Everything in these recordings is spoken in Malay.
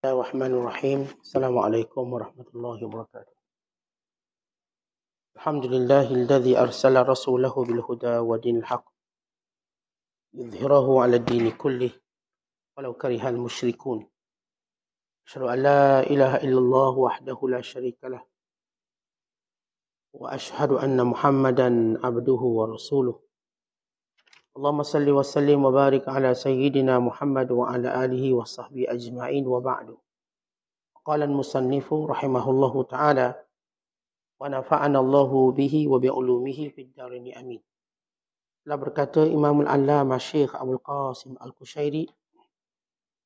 Bismillahirrahmanirrahim. Assalamualaikum warahmatullahi wabarakatuh. Alhamdulillahilladzi arsala rasulahu bil huda wa dinil haqq yudhhirahu 'ala ad-dini kullih walau karihal musyrikun. Asyhadu an la ilaha illallah wahdahu la syarikalah wa asyhadu anna Muhammadan abduhu wa rasuluh. Allahumma salli wa sallim wa barik ala sayyidina Muhammad wa ala alihi wa sahbihi ajma'in wa ba'du. Qala al-musannifu rahimahullahu ta'ala wa nafa'ana Allahu bihi wa bi'ulumihi fid dharain amin. Telah berkata Imam al-Allamah Syekh Abdul Qasim Al-Qushayri,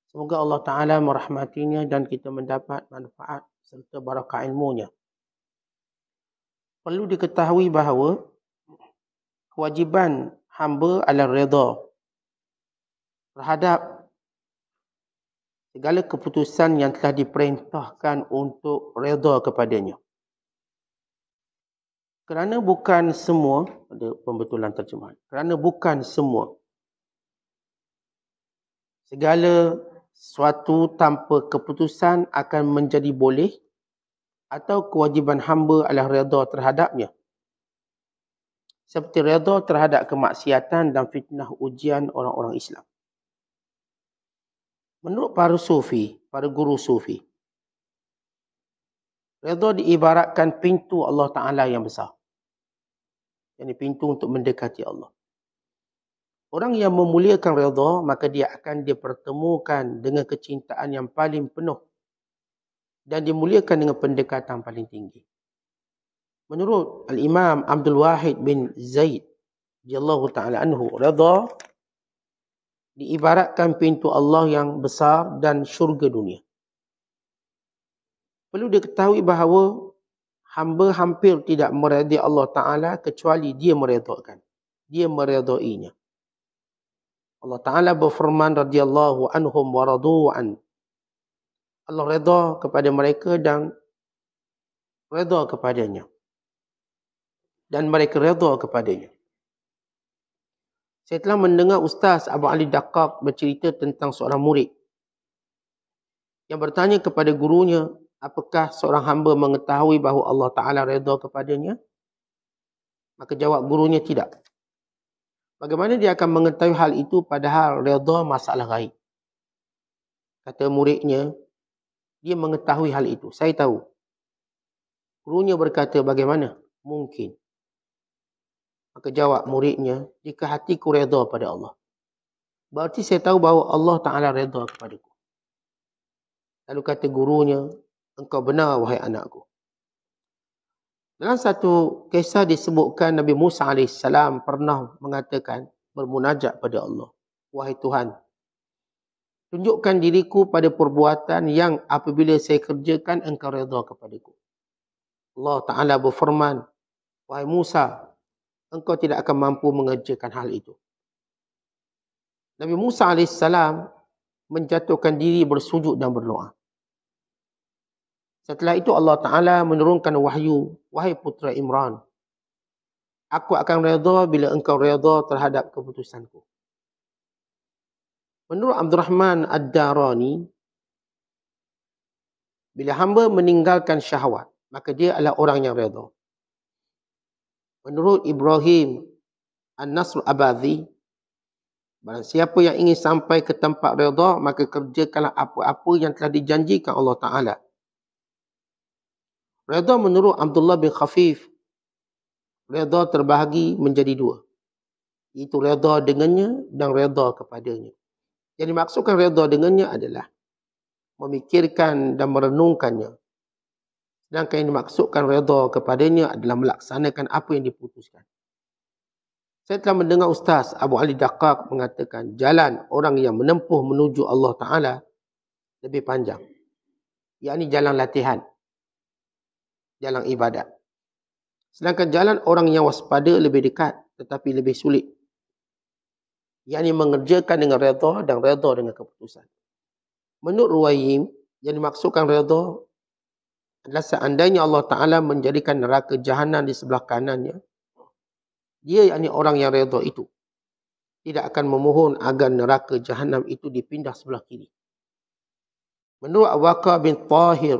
semoga Allah Ta'ala merahmatinya dan kita mendapat manfaat serta barakah ilmunya. Perlu diketahui bahawa kewajiban hamba adalah redha terhadap segala keputusan yang telah diperintahkan untuk redha kepadanya. Kerana bukan semua, ada pembetulan terjemahan, kerana bukan semua segala sesuatu tanpa keputusan akan menjadi boleh atau kewajiban hamba adalah redha terhadapnya. Seperti redha terhadap kemaksiatan dan fitnah ujian orang-orang Islam. Menurut para sufi, para guru sufi, redha diibaratkan pintu Allah Ta'ala yang besar. Yang pintu untuk mendekati Allah. Orang yang memuliakan redha, maka dia akan dipertemukan dengan kecintaan yang paling penuh dan dimuliakan dengan pendekatan paling tinggi. Menurut Al-Imam Abdul Wahid bin Zaid radhiyallahu ta'ala anhu, redha diibaratkan pintu Allah yang besar dan syurga dunia. Perlu diketahui bahawa hamba hampir tidak meredai Allah Ta'ala kecuali dia meredhakan. Dia meredainya. Allah Ta'ala berfirman radhiyallahu anhum wa radu an. Allah redha kepada mereka dan redha kepadanya. Dan mereka redha kepadanya. Saya telah mendengar Ustaz Abu Ali Daqqaq bercerita tentang seorang murid yang bertanya kepada gurunya, apakah seorang hamba mengetahui bahawa Allah Ta'ala redha kepadanya? Maka jawab gurunya, tidak. Bagaimana dia akan mengetahui hal itu padahal redha masalah gaib? Kata muridnya, dia mengetahui hal itu. Saya tahu. Gurunya berkata, bagaimana? Mungkin. Maka jawab muridnya, jika hatiku redha pada Allah, berarti saya tahu bahawa Allah Ta'ala redha kepadaku. Lalu kata gurunya, engkau benar wahai anakku. Dalam satu kisah disebutkan Nabi Musa AS pernah mengatakan, bermunajat pada Allah, wahai Tuhan, tunjukkan diriku pada perbuatan yang apabila saya kerjakan engkau redha kepadaku. Allah Ta'ala berfirman, wahai Musa, engkau tidak akan mampu mengerjakan hal itu. Nabi Musa AS menjatuhkan diri bersujud dan berdoa. Setelah itu Allah Ta'ala menurunkan wahyu, wahai putra Imran, aku akan redha bila engkau redha terhadap keputusanku. Menurut Abdurrahman Ad-Darani, bila hamba meninggalkan syahwat, maka dia adalah orang yang redha. Menurut Ibrahim An-Nasr Abadhi, barang siapa yang ingin sampai ke tempat redha, maka kerjakanlah apa-apa yang telah dijanjikan Allah Ta'ala. Redha menurut Abdullah bin Khafif, redha terbahagi menjadi dua. Iaitu redha dengannya dan redha kepadanya. Yang dimaksudkan redha dengannya adalah memikirkan dan merenungkannya. Sedangkan yang dimaksudkan redha kepadanya adalah melaksanakan apa yang diputuskan. Saya telah mendengar Ustaz Abu Ali Daqqaq mengatakan, jalan orang yang menempuh menuju Allah Ta'ala lebih panjang. Yakni jalan latihan. Jalan ibadat. Sedangkan jalan orang yang waspada lebih dekat tetapi lebih sulit. Yakni mengerjakan dengan redha dan redha dengan keputusan. Menurut Ruwaim, yang dimaksudkan redha adalah seandainya Allah Ta'ala menjadikan neraka Jahannam di sebelah kanannya, dia yakni orang yang redha itu tidak akan memohon agar neraka Jahannam itu dipindah sebelah kiri. Menurut Waqa bin Tahir,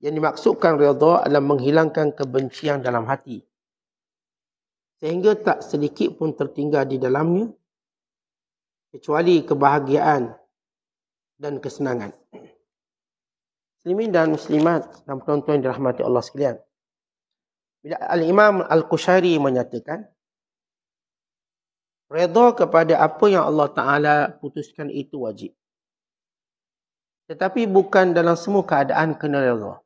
yang dimaksudkan redha adalah menghilangkan kebencian dalam hati, sehingga tak sedikit pun tertinggal di dalamnya, kecuali kebahagiaan dan kesenangan. Muslimin dan muslimat dan penonton yang dirahmati Allah sekalian. Bila Al-Imam Al-Qushairi menyatakan, redha kepada apa yang Allah Ta'ala putuskan itu wajib. Tetapi bukan dalam semua keadaan kena redha.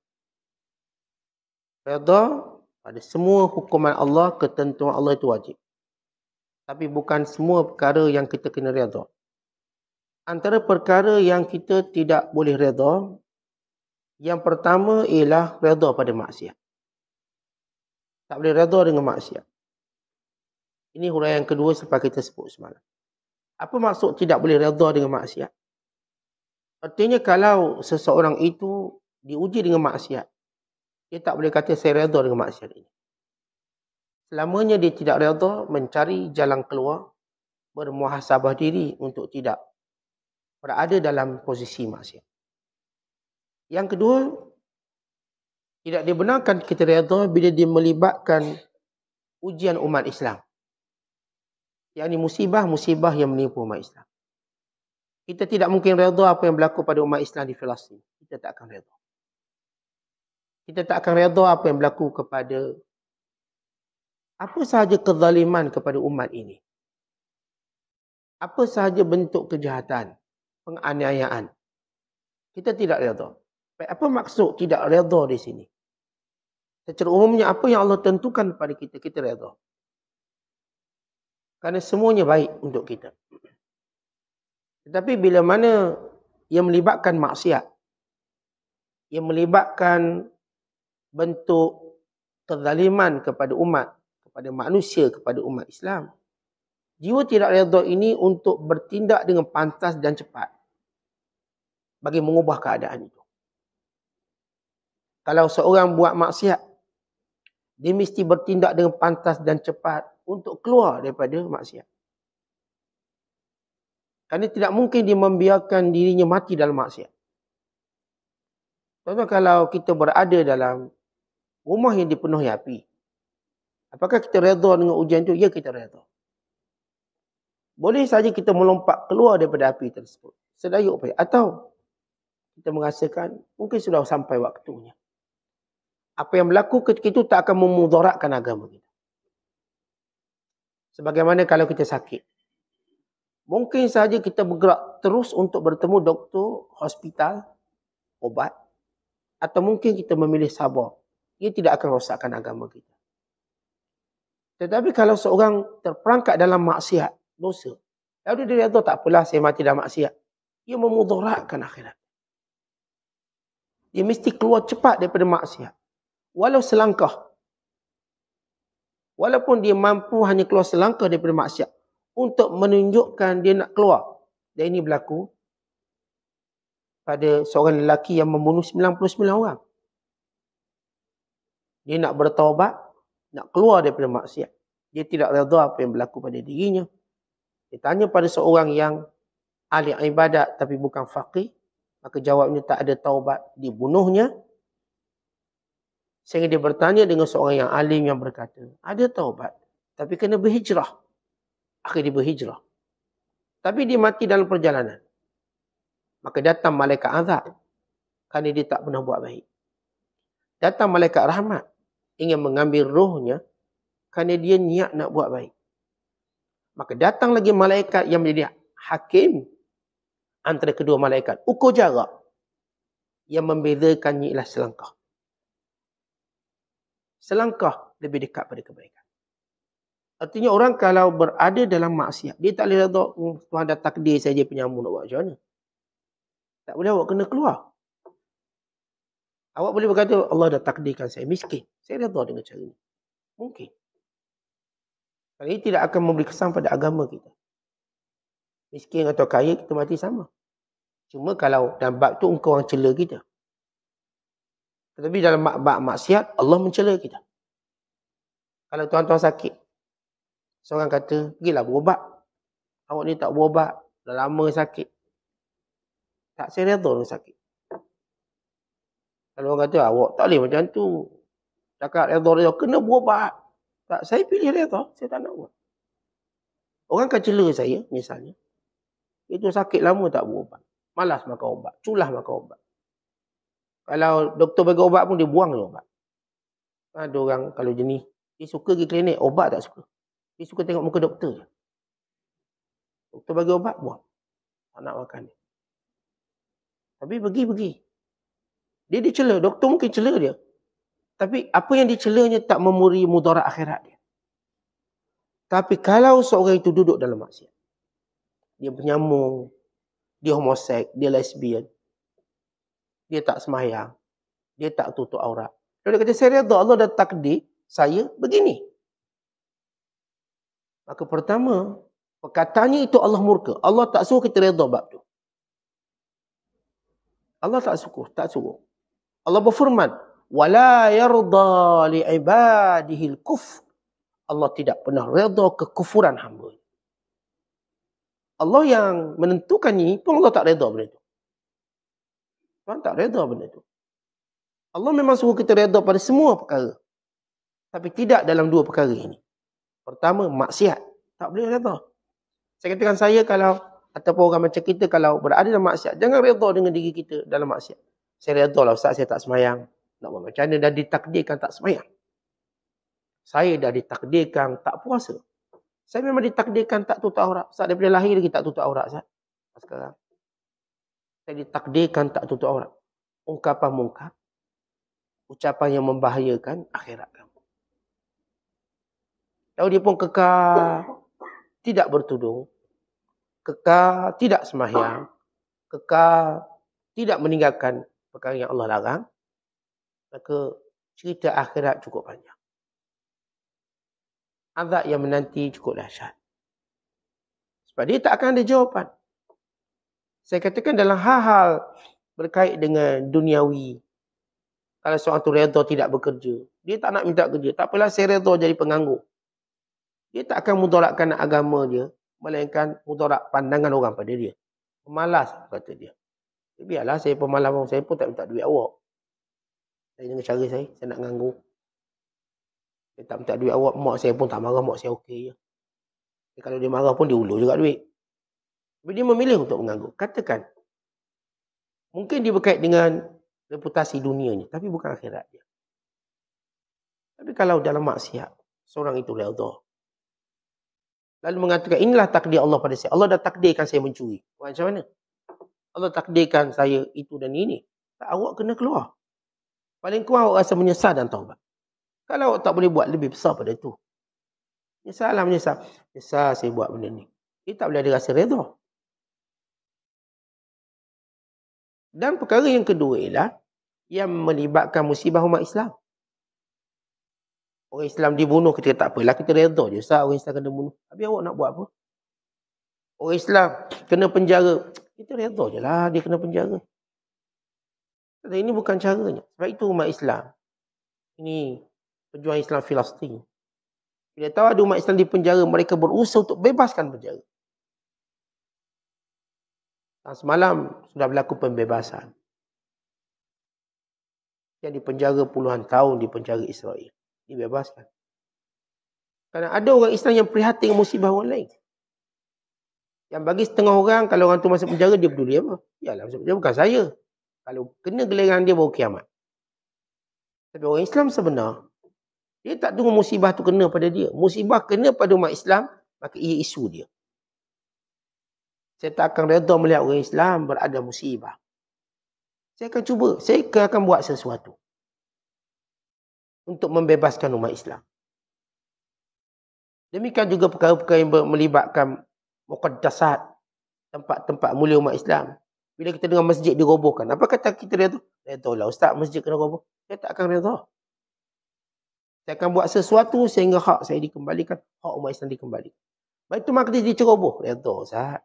Redha pada semua hukuman Allah, ketentuan Allah itu wajib. Tapi bukan semua perkara yang kita kena redha. Antara perkara yang kita tidak boleh redha, yang pertama ialah redha pada maksiat. Tak boleh redha dengan maksiat. Ini huraian yang kedua sebab kita sebut semalam. Apa maksud tidak boleh redha dengan maksiat? Artinya kalau seseorang itu diuji dengan maksiat, dia tak boleh kata saya redha dengan maksiat ini. Selamanya dia tidak redha, mencari jalan keluar, bermuhasabah diri untuk tidak berada dalam posisi maksiat. Yang kedua, tidak dibenarkan kita redha bila dia melibatkan ujian umat Islam. Yang ini musibah-musibah yang menimpa umat Islam. Kita tidak mungkin redha apa yang berlaku pada umat Islam di Palestin. Kita tak akan redha. Kita tak akan redha apa yang berlaku kepada apa sahaja kezaliman kepada umat ini. Apa sahaja bentuk kejahatan, penganiayaan. Kita tidak redha. Baik, apa maksud tidak redha di sini? Secara umumnya apa yang Allah tentukan kepada kita, kita redha. Kerana semuanya baik untuk kita. Tetapi bila mana ia melibatkan maksiat, ia melibatkan bentuk kezaliman kepada umat, kepada manusia, kepada umat Islam, jiwa tidak redha ini untuk bertindak dengan pantas dan cepat bagi mengubah keadaan itu. Kalau seorang buat maksiat, dia mesti bertindak dengan pantas dan cepat untuk keluar daripada maksiat. Kerana tidak mungkin dia membiarkan dirinya mati dalam maksiat. Contoh kalau kita berada dalam rumah yang dipenuhi api, apakah kita redha dengan ujian itu? Ya, kita redha. Boleh saja kita melompat keluar daripada api tersebut, sedaya upaya. Atau kita merasakan mungkin sudah sampai waktunya. Apa yang berlaku ketika itu tak akan memudaratkan agama kita. Sebagaimana kalau kita sakit. Mungkin saja kita bergerak terus untuk bertemu doktor, hospital, obat. Atau mungkin kita memilih sabar. Ia tidak akan rosakkan agama kita. Tetapi kalau seorang terperangkap dalam maksiat, dosa, lalu dia redha, tak apalah saya mati dalam maksiat. Ia memudaratkan akhirat. Dia mesti keluar cepat daripada maksiat. Walau selangkah. Walaupun dia mampu hanya keluar selangkah daripada maksiat, untuk menunjukkan dia nak keluar. Dan ini berlaku pada seorang lelaki yang membunuh 99 orang. Dia nak bertaubat, nak keluar daripada maksiat. Dia tidak redha apa yang berlaku pada dirinya. Dia tanya pada seorang yang ahli ibadat tapi bukan faqih, maka jawabnya tak ada taubat, dibunuhnya. Sehingga dia bertanya dengan seorang yang alim yang berkata, ada taubat, tapi kena berhijrah. Akhirnya dia berhijrah. Tapi dia mati dalam perjalanan. Maka datang malaikat azab, kerana dia tak pernah buat baik. Datang malaikat rahmat, ingin mengambil rohnya, kerana dia niat nak buat baik. Maka datang lagi malaikat yang menjadi hakim antara kedua malaikat. Ukur jarak. Yang membezakannya ialah selangkah. Selangkah lebih dekat pada kebaikan. Artinya orang kalau berada dalam maksiat, dia tak boleh redha, Tuhan dah takdir saja penyamun nak buat macam mana. Tak boleh, awak kena keluar. Awak boleh berkata, Allah dah takdirkan saya miskin. Saya redha dengan cara ini. Mungkin. Kalau ini tidak akan memberi kesan pada agama kita. Miskin atau kaya, kita mati sama. Cuma kalau dalam bab tu engkau orang cela kita. Tetapi dalam bab maksiat, Allah mencela kita. Kalau tuan-tuan sakit, seorang kata, pergilah berubat. Awak ni tak berubat, dah lama sakit. Tak, saya redha dengan sakit. Kalau orang kata, awak tak boleh macam tu. Cakap redha, kena berubat. Tak, saya pilih redha, saya tak nak buat. Orang akan cela saya, misalnya. Itu sakit lama tak berubat. Malas makan ubat. Culah makan ubat. Kalau doktor bagi ubat pun, dia buang je ubat. Ada orang kalau jenis, dia suka pergi klinik, ubat tak suka. Dia suka tengok muka doktor je. Doktor bagi ubat, buang. Tak nak makan dia. Tapi pergi. Dia dicela, doktor mungkin cela dia. Tapi apa yang dicelanya tak memuri mudarat akhirat dia. Tapi kalau seorang itu duduk dalam maksiat, dia penyambung, dia homoseks, dia lesbian, dia tak semayang, dia tak tutup aurat. Kalau dia kata, saya redha, Allah dah takdir saya begini. Maka pertama, perkataannya itu Allah murka. Allah tak suruh kita redha bab tu. Allah tak suruh. Allah berfirman, wala yarda li ibadihi al-kufr. Allah tidak pernah redha kekufuran hamba. Allah yang menentukan ni pun Allah tak redha benda tu. Tuhan tak redha benda tu. Allah memang suruh kita redha pada semua perkara. Tapi tidak dalam dua perkara ini. Pertama, maksiat. Tak boleh redha. Saya katakan kalau ataupun orang macam kita kalau berada dalam maksiat, jangan redha dengan diri kita dalam maksiat. Saya redha lah Ustaz, saya tak semayang. Nak buat macam mana, dah ditakdirkan tak semayang. Saya dah ditakdirkan tak puasa. Saya memang ditakdirkan tak tutup aurat. Ustaz, daripada lahir lagi tak tutup aurat, Ustaz. Sekarang. Saya ditakdirkan tak tutup aurat. Ungkapan mungkar. Ucapan yang membahayakan akhirat kamu. Kalau dia pun kekal tidak bertudung, kekal tidak sembahyang, kekal tidak meninggalkan perkara yang Allah larang, maka cerita akhirat cukup panjang. Azab yang menanti cukup dahsyat. Sebab dia tak akan ada jawapan. Saya katakan dalam hal-hal berkait dengan duniawi. Kalau seorang tu redha tidak bekerja, dia tak nak minta kerja. Tak apalah, saya redha jadi penganggur. Dia tak akan mudaratkan agama dia, melainkan mudarat pandangan orang pada dia. Pemalas, kata dia. Biarlah saya pemalas, saya pun tak minta duit awak. Saya dengan cara saya nak nganggur. Saya tak minta duit awak, mak saya pun tak marah, mak saya okey je. Kalau dia marah pun dia ulur juga duit. Tapi dia memilih untuk menganggur. Katakan, mungkin dia berkait dengan reputasi dunianya, tapi bukan akhirat dia. Tapi kalau dalam maksiat, seorang itu redha. Lalu mengatakan, inilah takdir Allah pada saya. Allah dah takdirkan saya mencuri. Macam mana? Allah takdirkan saya itu dan ini. Tak, awak kena keluar. Paling kurang awak rasa menyesal dan taubat. Kalau awak tak boleh buat lebih besar pada itu. Menyesal. Menyesal saya buat benda ni. Dia tak boleh ada rasa redha. Dan perkara yang kedua ialah yang melibatkan musibah umat Islam. Orang Islam dibunuh, kita tak apalah, kita redha je. Ustaz, orang Islam kena bunuh. Habis awak nak buat apa? Orang Islam kena penjara. Kita redha je lah dia kena penjara. Tapi ini bukan caranya. Sebab itu umat Islam. Ini pejuang Islam Filastin. Bila tahu ada umat Islam di penjara, mereka berusaha untuk bebaskan penjara. Dan semalam sudah berlaku pembebasan. Yang di penjara puluhan tahun di penjara Israel. Dibebaskan. Kerana ada orang Islam yang prihatin musibah orang lain. Yang bagi setengah orang, kalau orang tu masuk penjara, dia peduli apa? Yalah, masuk penjara bukan saya. Kalau kena geleran dia, baru kiamat. Tapi orang Islam sebenar, dia tak tunggu musibah tu kena pada dia. Musibah kena pada umat Islam, maka ia isu dia. Saya tak akan redha melihat orang Islam berada musibah. Saya akan cuba, saya akan buat sesuatu untuk membebaskan umat Islam. Demikian juga perkara-perkara yang melibatkan muqaddasat, tempat-tempat mulia umat Islam. Bila kita dengar masjid dirobohkan, apa kata kita redha? Redha lah Ustaz, masjid kena roboh. Saya tak akan redha. Saya akan buat sesuatu sehingga hak saya dikembalikan, hak umat Islam dikembalikan. Baitul Maqdis diceroboh, redha Ustaz.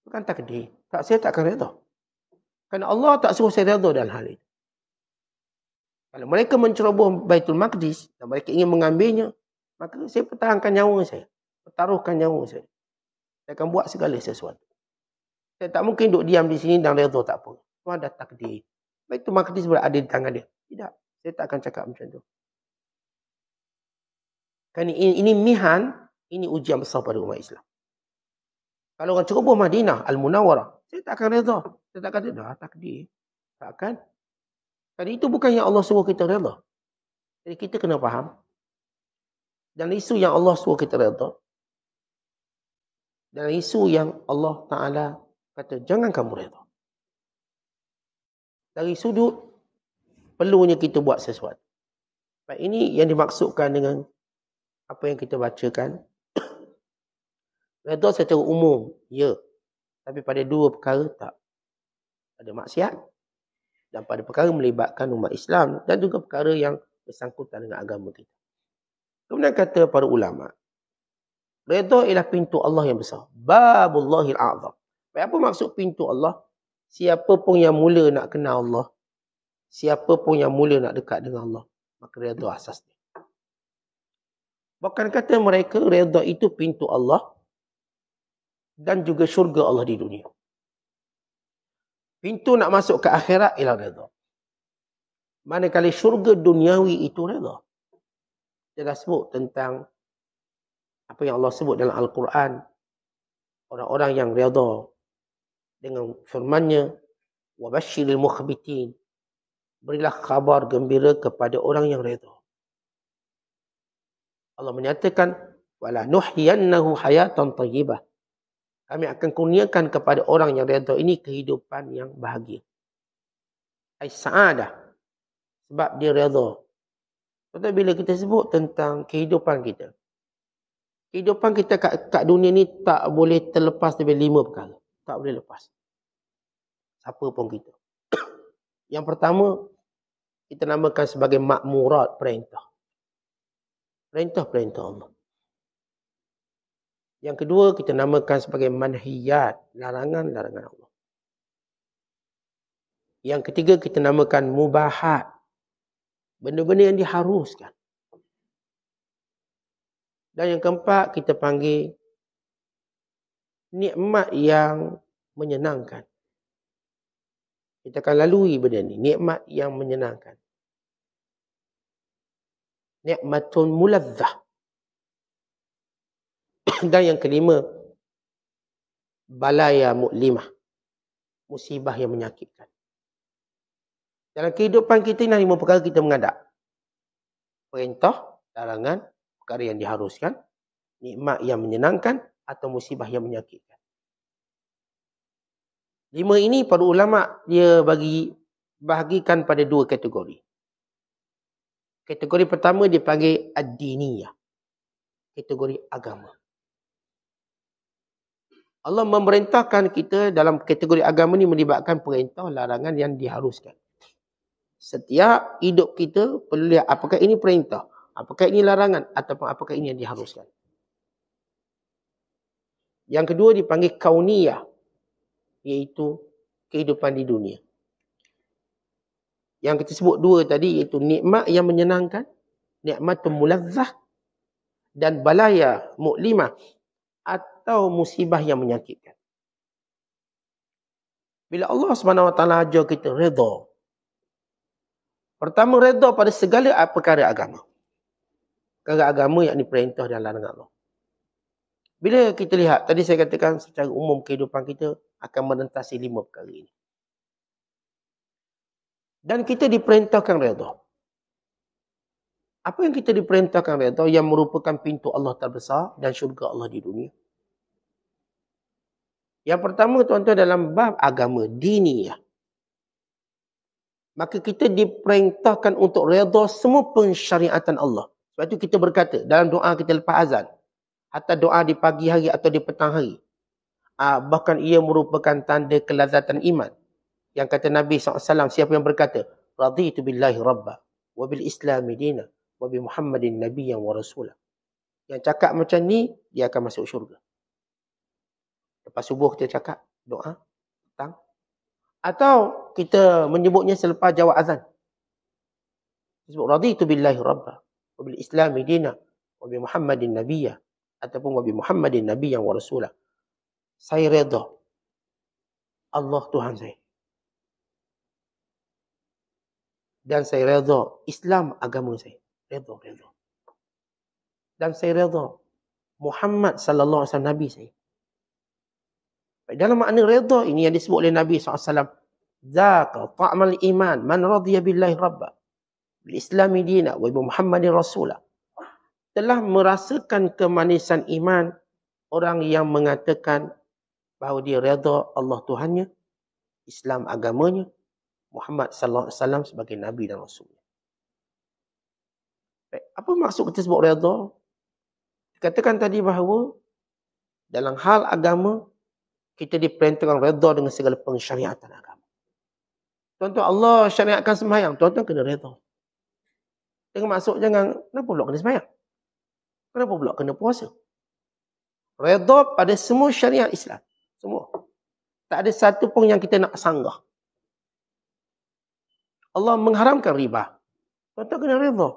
Bukan takdir. Tak, saya tak akan redha. Kerana Allah tak suruh saya redha dalam hal itu. Kalau mereka menceroboh Baitul Maqdis dan mereka ingin mengambilnya, maka saya pertahankan nyawa saya. Pertaruhkan nyawa saya. Saya akan buat segala sesuatu. Saya tak mungkin duduk diam di sini dan redha tak apa. Tuhan dah takdir. Baik tu makdir sebenarnya ada di tangan dia. Tidak. Saya tak akan cakap macam tu. Kan ini mihan, ini ujian besar pada umat Islam. Kalau orang ceroboh Madinah, Al-Munawwarah, saya tak akan redha. Saya tak akan redha. Takdir. Tak akan. Kan itu bukan yang Allah suruh kita redha. Jadi kita kena faham. Dan isu yang Allah suruh kita redha. Dan isu yang Allah Ta'ala kata, jangan kamu redha. Dari sudut, perlunya kita buat sesuatu. Baik, ini yang dimaksudkan dengan apa yang kita bacakan. Redha secara umum, ya. Tapi pada dua perkara, tak. Pada maksiat dan pada perkara melibatkan umat Islam dan juga perkara yang bersangkutan dengan agama kita. Kemudian kata para ulama, redha ialah pintu Allah yang besar. Babullahil a'zam. Baik, apa maksud pintu Allah? Siapa pun yang mula nak kenal Allah, siapa pun yang mula nak dekat dengan Allah, maka redha asasnya. Bahkan kata mereka, redha itu pintu Allah dan juga syurga Allah di dunia. Pintu nak masuk ke akhirat ialah redha. Manakala syurga duniawi itu redha. Dia dah sebut tentang apa yang Allah sebut dalam Al-Quran. Orang-orang yang redha dengan firman-Nya, wabashshiril mukhbitin. Berilah khabar gembira kepada orang yang redha. Allah menyatakan, wala nuhyiyannahu hayatan thayyibah. Kami akan kurniakan kepada orang yang redha ini kehidupan yang bahagia. Ai sa'adah. Sebab dia redha. Sebab bila kita sebut tentang kehidupan kita, kehidupan kita kat dunia ni tak boleh terlepas dari 5 perkara. Tak boleh lepas. Siapa pun kita. Yang pertama, kita namakan sebagai makmurat, perintah. Perintah-perintah Allah. Yang kedua, kita namakan sebagai manhiyat, larangan-larangan Allah. Yang ketiga, kita namakan mubahat, benda-benda yang diharuskan. Dan yang keempat, kita panggil nikmat yang menyenangkan. Kita akan lalui benda ni, nikmat yang menyenangkan. Nikmatun muladzah. Dan yang kelima, balaya mu'limah, musibah yang menyakitkan. Dalam kehidupan kita ini 5 perkara kita menghadap. Perintah, larangan, perkara yang diharuskan, nikmat yang menyenangkan atau musibah yang menyakitkan. 5 ini para ulama dia bahagikan pada 2 kategori. Kategori pertama dipanggil ad-diniyah. Kategori agama. Allah memerintahkan kita dalam kategori agama ni melibatkan perintah, larangan yang diharuskan. Setiap hidup kita perlu lihat apakah ini perintah, apakah ini larangan, ataupun apakah ini yang diharuskan. Yang kedua dipanggil kauniyah, iaitu kehidupan di dunia. Yang kita sebut 2 tadi, iaitu nikmat yang menyenangkan, nikmatun muladzah, dan balaya mu'limah, atau musibah yang menyakitkan. Bila Allah SWT ajar kita redha, pertama redha pada segala perkara agama. Perkara agama yakni perintah dan larangan Allah. Bila kita lihat, tadi saya katakan secara umum kehidupan kita akan menentasi 5 perkara ini. Dan kita diperintahkan redha. Apa yang kita diperintahkan redha yang merupakan pintu Allah terbesar dan syurga Allah di dunia? Yang pertama tuan-tuan dalam bab agama, diniyah. Maka kita diperintahkan untuk redha semua pensyariatan Allah. Sebab itu kita berkata dalam doa kita lepas azan, hatta doa di pagi hari atau di petang hari, bahkan ia merupakan tanda kelazatan iman. Yang kata Nabi SAW, siapa yang berkata, raditu billahi rabba, wa bil islami dina, wa bi Muhammadin nabiyyan wa rasulah. Yang cakap macam ni, dia akan masuk syurga. Lepas subuh kita cakap doa, petang. Atau kita menyebutnya selepas jawab azan. Sebut raditu billahi rabba, wa bil islami dina, wa bi Muhammadin nabiyyan, ataupun wa bi Muhammadin nabiyyan wa rasulah. Saya redha Allah Tuhan saya. Dan saya redha Islam agama saya. Redha. Dan saya redha Muhammad sallallahu alaihi wasallam Nabi saya. Dalam makna redha ini yang disebut oleh Nabi SAW. Zaka ta'mal iman man radiya billahi rabba. Bil islami dina wa bi Muhammadin rasulah. Telah merasakan kemanisan iman orang yang mengatakan bahawa dia redha Allah Tuhannya, Islam agamanya, Muhammad sallallahu alaihi wasallam sebagai nabi dan rasulnya. Baik, apa maksud kita sebut redha? Dikatakan tadi bahawa dalam hal agama kita diperintahkan redha dengan segala pensyariatan agama. Tuan-tuan, Allah syariatkan sembahyang, tuan-tuan kena redha. Dengan maksud jangan, kenapa pula kena sembahyang? Kenapa pula kena puasa? Redha pada semua syariat Islam. Semua. Tak ada satu pun yang kita nak sanggah. Allah mengharamkan riba. Tuan-tuan kena redha.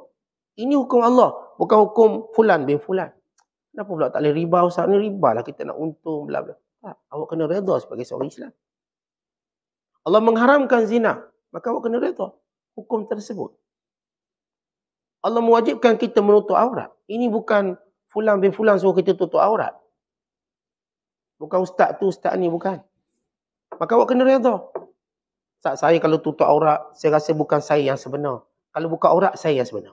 Ini hukum Allah, bukan hukum fulan bin fulan. Kenapa pula tak boleh riba Ustaz? Ni riba lah, kita nak untung, bla bla. Awak kena redha sebagai seorang Islam. Allah mengharamkan zina, maka awak kena redha hukum tersebut. Allah mewajibkan kita menutup aurat. Ini bukan fulan bin fulan suruh kita tutup aurat. Bukan ustaz tu, ustaz ni, bukan. Maka awak kena redha. Ustaz, saya kalau tutup aurat, saya rasa bukan saya yang sebenar. Kalau buka aurat, saya yang sebenar.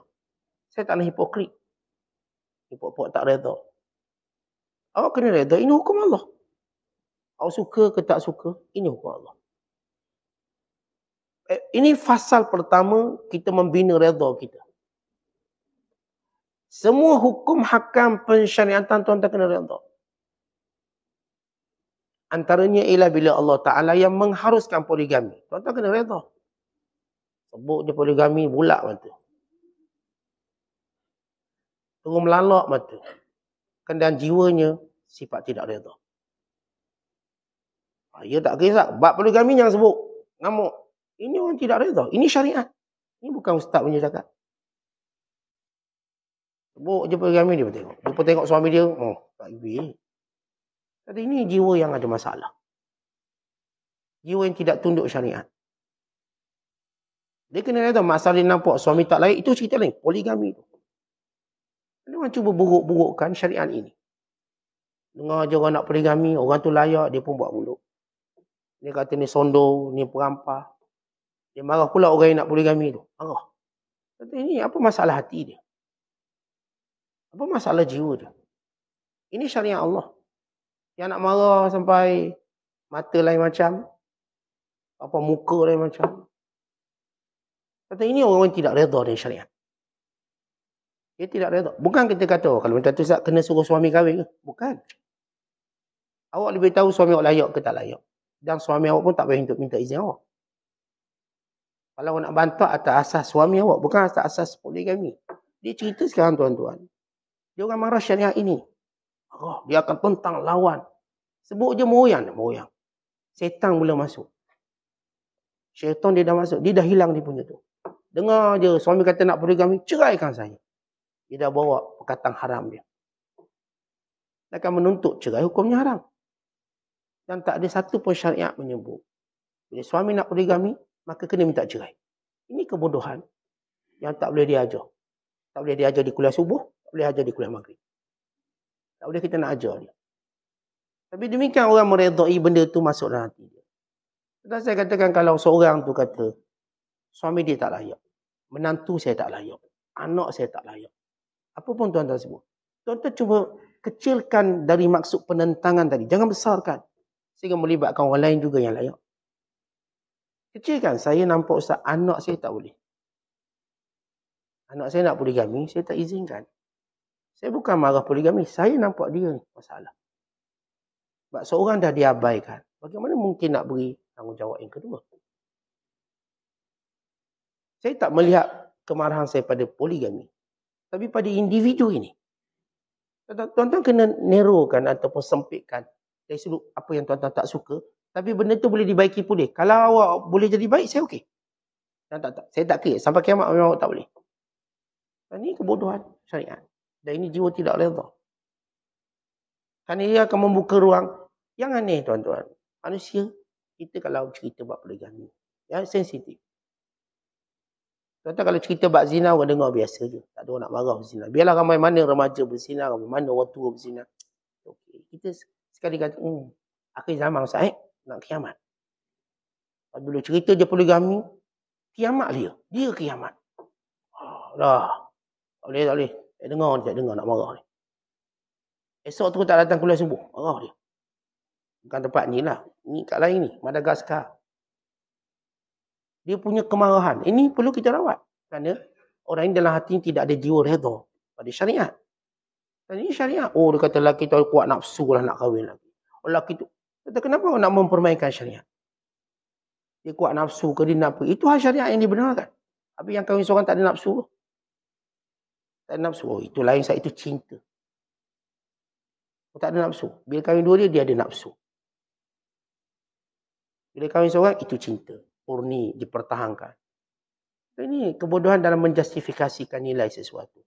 Saya tak nak hipokrit. Hipokrit tak redha. Awak kena redha, ini hukum Allah. Awak suka ke tak suka, ini hukum Allah. Ini fasal pertama, kita membina redha kita. Semua hukum hakam pensyariatan tuan-tuan kena redha. Antaranya ialah bila Allah Ta'ala yang mengharuskan poligami. Tuan-tuan kena redha. Sebut dia poligami, bulak mata. Terus melalak mata. Dan jiwanya sifat tidak redha. Ia tak kisah. Bab poligami yang sebut. Ngamuk. Ini orang tidak redha. Ini syariat. Ini bukan ustaz punya cakap. Sebut je poligami, dia pun tengok. Dia pun tengok suami dia. Oh, tak boleh. Jadi ini jiwa yang ada masalah. Jiwa yang tidak tunduk syariat. Dia kena redha. Masalah dia nampak suami tak layak. Itu cerita lain. Poligami tu. Dia orang cuba buruk-burukkan syariat ini. Dengar je orang nak poligami. Orang tu layak. Dia pun buat mulut. Dia kata ni sondo. Ni perampah. Dia marah pula orang yang nak poligami tu. Marah. Kata ini apa masalah hati dia? Apa masalah jiwa dia? Ini syariat Allah. Yang nak marah sampai mata lain macam. Apa muka lain macam. Kata ini orang yang tidak redha dengan syariat. Dia tidak redha. Bukan kita kata, kalau minta tu kena suruh suami kahwin ke? Bukan. Awak lebih tahu suami awak layak ke tak layak. Dan suami awak pun tak payah minta izin awak. Kalau awak nak bantah atas asas suami awak, bukan atas asas poligami. Dia cerita sekarang tuan-tuan. Dia orang marah syariat ini. Oh, dia akan tentang lawan. Sebut je moyang. Setan mula masuk. Syaitan dia dah masuk. Dia dah hilang dia punya tu. Dengar je suami kata nak poligami, ceraikan saya. Dia dah bawa perkataan haram dia. Dia akan menuntut cerai, hukumnya haram. Dan tak ada satu pun syariat menyebut. Bila suami nak poligami, maka kena minta cerai. Ini kebodohan yang tak boleh diajar. Tak boleh diajar di kuliah subuh, tak boleh ajar di kuliah maghrib. Tak boleh kita nak ajar dia. Tapi demikian orang meredai benda tu masuk dalam hati dia. Dan saya katakan kalau seorang tu kata, suami dia tak layak. Menantu saya tak layak. Anak saya tak layak. Apa pun tuan-tuan sebut. Tuan-tuan cuba kecilkan dari maksud penentangan tadi. Jangan besarkan. Sehingga melibatkan orang lain juga yang layak. Kecilkan. Saya nampak Ustaz, anak saya tak boleh. Anak saya nak poligami, saya tak izinkan. Saya bukan marah poligami. Saya nampak dia ni masalah. Sebab seorang dah diabaikan. Bagaimana mungkin nak beri tanggungjawab yang kedua? Saya tak melihat kemarahan saya pada poligami. Tapi pada individu ini. Tuan-tuan kena narrowkan ataupun sempitkan. Dari sudut apa yang tuan-tuan tak suka. Tapi benda tu boleh dibaiki pulih. Kalau awak boleh jadi baik, saya okey. Tak. Saya tak kira. Sampai kiamat memang awak tak boleh. Dan ini kebodohan syariat. Dan ini jiwa tidak redha. Kerana ia akan membuka ruang yang aneh tuan-tuan. Manusia Kita kalau cerita bab poligami, ya sensitif. Contoh kalau cerita bab zina, orang dengar biasa je. Tak ada orang nak marah berzina. Biarlah ramai mana remaja berzina, ramai mana orang tua berzina. Okay. Kita sekali kata, akhir zaman Ustaz, nak kiamat. Bila cerita dia poligami, kiamat dia. Dia kiamat. Dah. Tak boleh. Tak dengar nak marah ni. Esok tu tak datang kuliah subuh. Marah dia. Bukan tempat ni lah. Ni kat lain ni. Madagaskar. Dia punya kemarahan. Ini perlu kita rawat. Kerana orang ini dalam hati tidak ada jiwa redha pada syariat. Dan ini syariat. Oh, dia kata lelaki tu kuat nafsu lah nak kahwin lagi. Oh, lelaki tu. Kata kenapa nak mempermainkan syariat? Dia kuat nafsu ke dia nak pergi. Itu hal syariat yang dibenarkan. Tapi yang kahwin seorang tak ada nafsu. Tak ada nafsu. Oh, itu lain saat itu cinta. Oh, tak ada nafsu. Bila kahwin dua dia ada nafsu. Bila kahwin seorang, itu cinta. Murni, dipertahankan. Ini kebodohan dalam menjustifikasikan nilai sesuatu.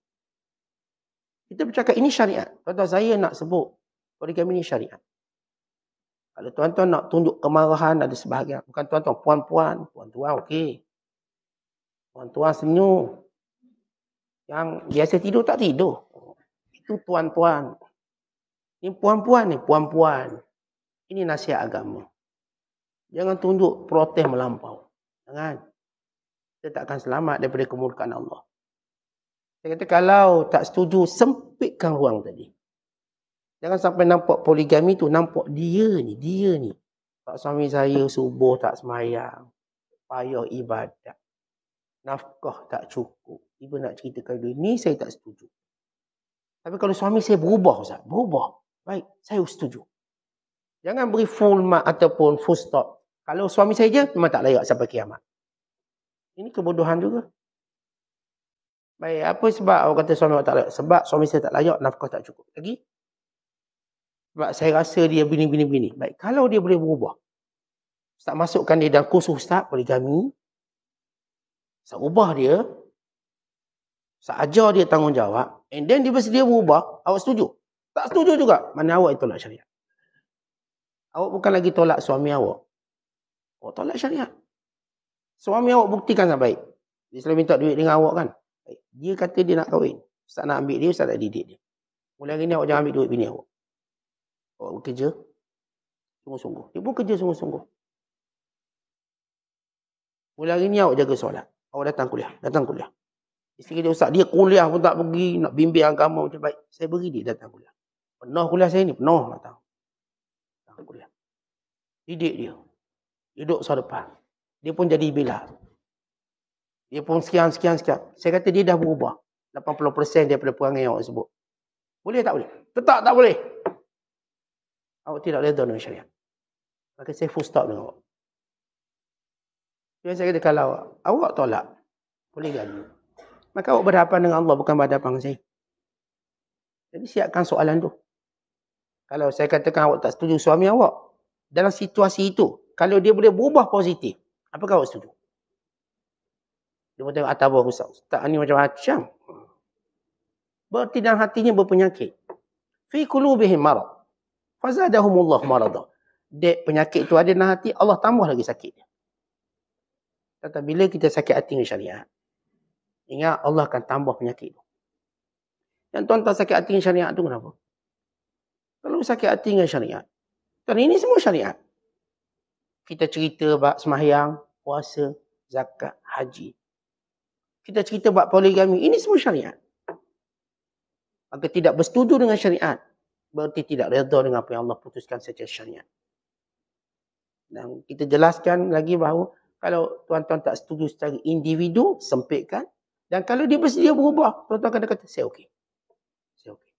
Kita bercakap ini syariat. Contoh saya nak sebut poligami ini syariat. Kalau tuan-tuan nak tunjuk kemarahan ada sebahagian. Bukan tuan-tuan, puan-puan. Puan-tuan okey. Puan-tuan senyum. Yang biasa tidur tak tidur. Itu tuan-tuan. Ini puan-puan ni, puan-puan. Ini nasihat agama. Jangan tunjuk protes melampau. Jangan. Kita tak akan selamat daripada kemurkaan Allah. Saya kata kalau tak setuju, sempitkan ruang tadi. Jangan sampai nampak poligami tu, nampak dia ni. Pak suami saya subuh tak semayang. Payah ibadat. Nafkah tak cukup. Ibu nak ceritakan dia, ni saya tak setuju. Tapi kalau suami saya berubah, Ustaz, berubah. Baik, saya setuju. Jangan beri full mark ataupun full stop. Kalau suami saya je, memang tak layak sampai kiamat. Ini kebodohan juga. Baik, apa sebab awak kata suami awak tak layak? Sebab suami saya tak layak, nafkah tak cukup. Lagi? Sebab saya rasa dia bini. Baik, kalau dia boleh berubah. Ustaz masukkan dia dalam kursus Ustaz, poligami. Ustaz ubah dia. Ustaz ajar dia tanggungjawab. And then dia bersedia berubah, awak setuju? Tak setuju juga. Mana awak yang tolak syariat? Awak bukan lagi tolak suami awak. Awak tolak syariat. Suami awak buktikan tak baik. Dia selalu minta duit dengan awak kan. Baik. Dia kata dia nak kahwin. Ustaz nak ambil dia, Ustaz nak didik dia. Mulai hari ni awak jangan ambil duit bini awak. Awak bekerja sungguh-sungguh. Dia pun kerja sungguh-sungguh. Mulai hari ni awak jaga solat. Awak datang kuliah. Isteri dia Ustaz, dia kuliah pun tak pergi. Nak bimbing agama macam baik. Saya beri dia datang kuliah. Penuh kuliah saya ni, penuh datang kuliah. Didik dia. Duduk sah depan. Dia pun jadi bila. Dia pun sekian. Saya kata dia dah berubah. 80% daripada perangai yang awak sebut. Boleh tak boleh? Tetap tak boleh. Awak tidak redha dengan syariat. Maka saya full stop dengan awak. Jadi saya kata kalau awak tolak poligami, maka awak berhadapan dengan Allah, bukan berhadapan dengan saya. Jadi siapkan soalan tu. Kalau saya katakan awak tak setuju suami awak, dalam situasi itu, kalau dia boleh berubah positif, apakah awak setuju? Dia pun tengok atas bawah Ustaz ni macam-macam. Berarti dalam hatinya berpenyakit. Fi qulubihim marad. Fazadahumullah marada. Dek penyakit itu ada dalam hati, Allah tambah lagi sakit. Kata bila kita sakit hati dengan syariat, ingat Allah akan tambah penyakit itu. Yang tuan-tuan sakit hati dengan syariat itu kenapa? Kalau sakit hati dengan syariat, kan ini semua syariat. Kita cerita bab sembahyang, puasa, zakat, haji. Kita cerita bab poligami, ini semua syariat. Maka tidak bersetuju dengan syariat, berarti tidak redha dengan apa yang Allah putuskan secara syariat. Dan kita jelaskan lagi bahawa kalau tuan-tuan tak setuju secara individu, sempitkan. Dan kalau dia bersedia berubah, tuan-tuan akan kata, saya okey. Saya okey.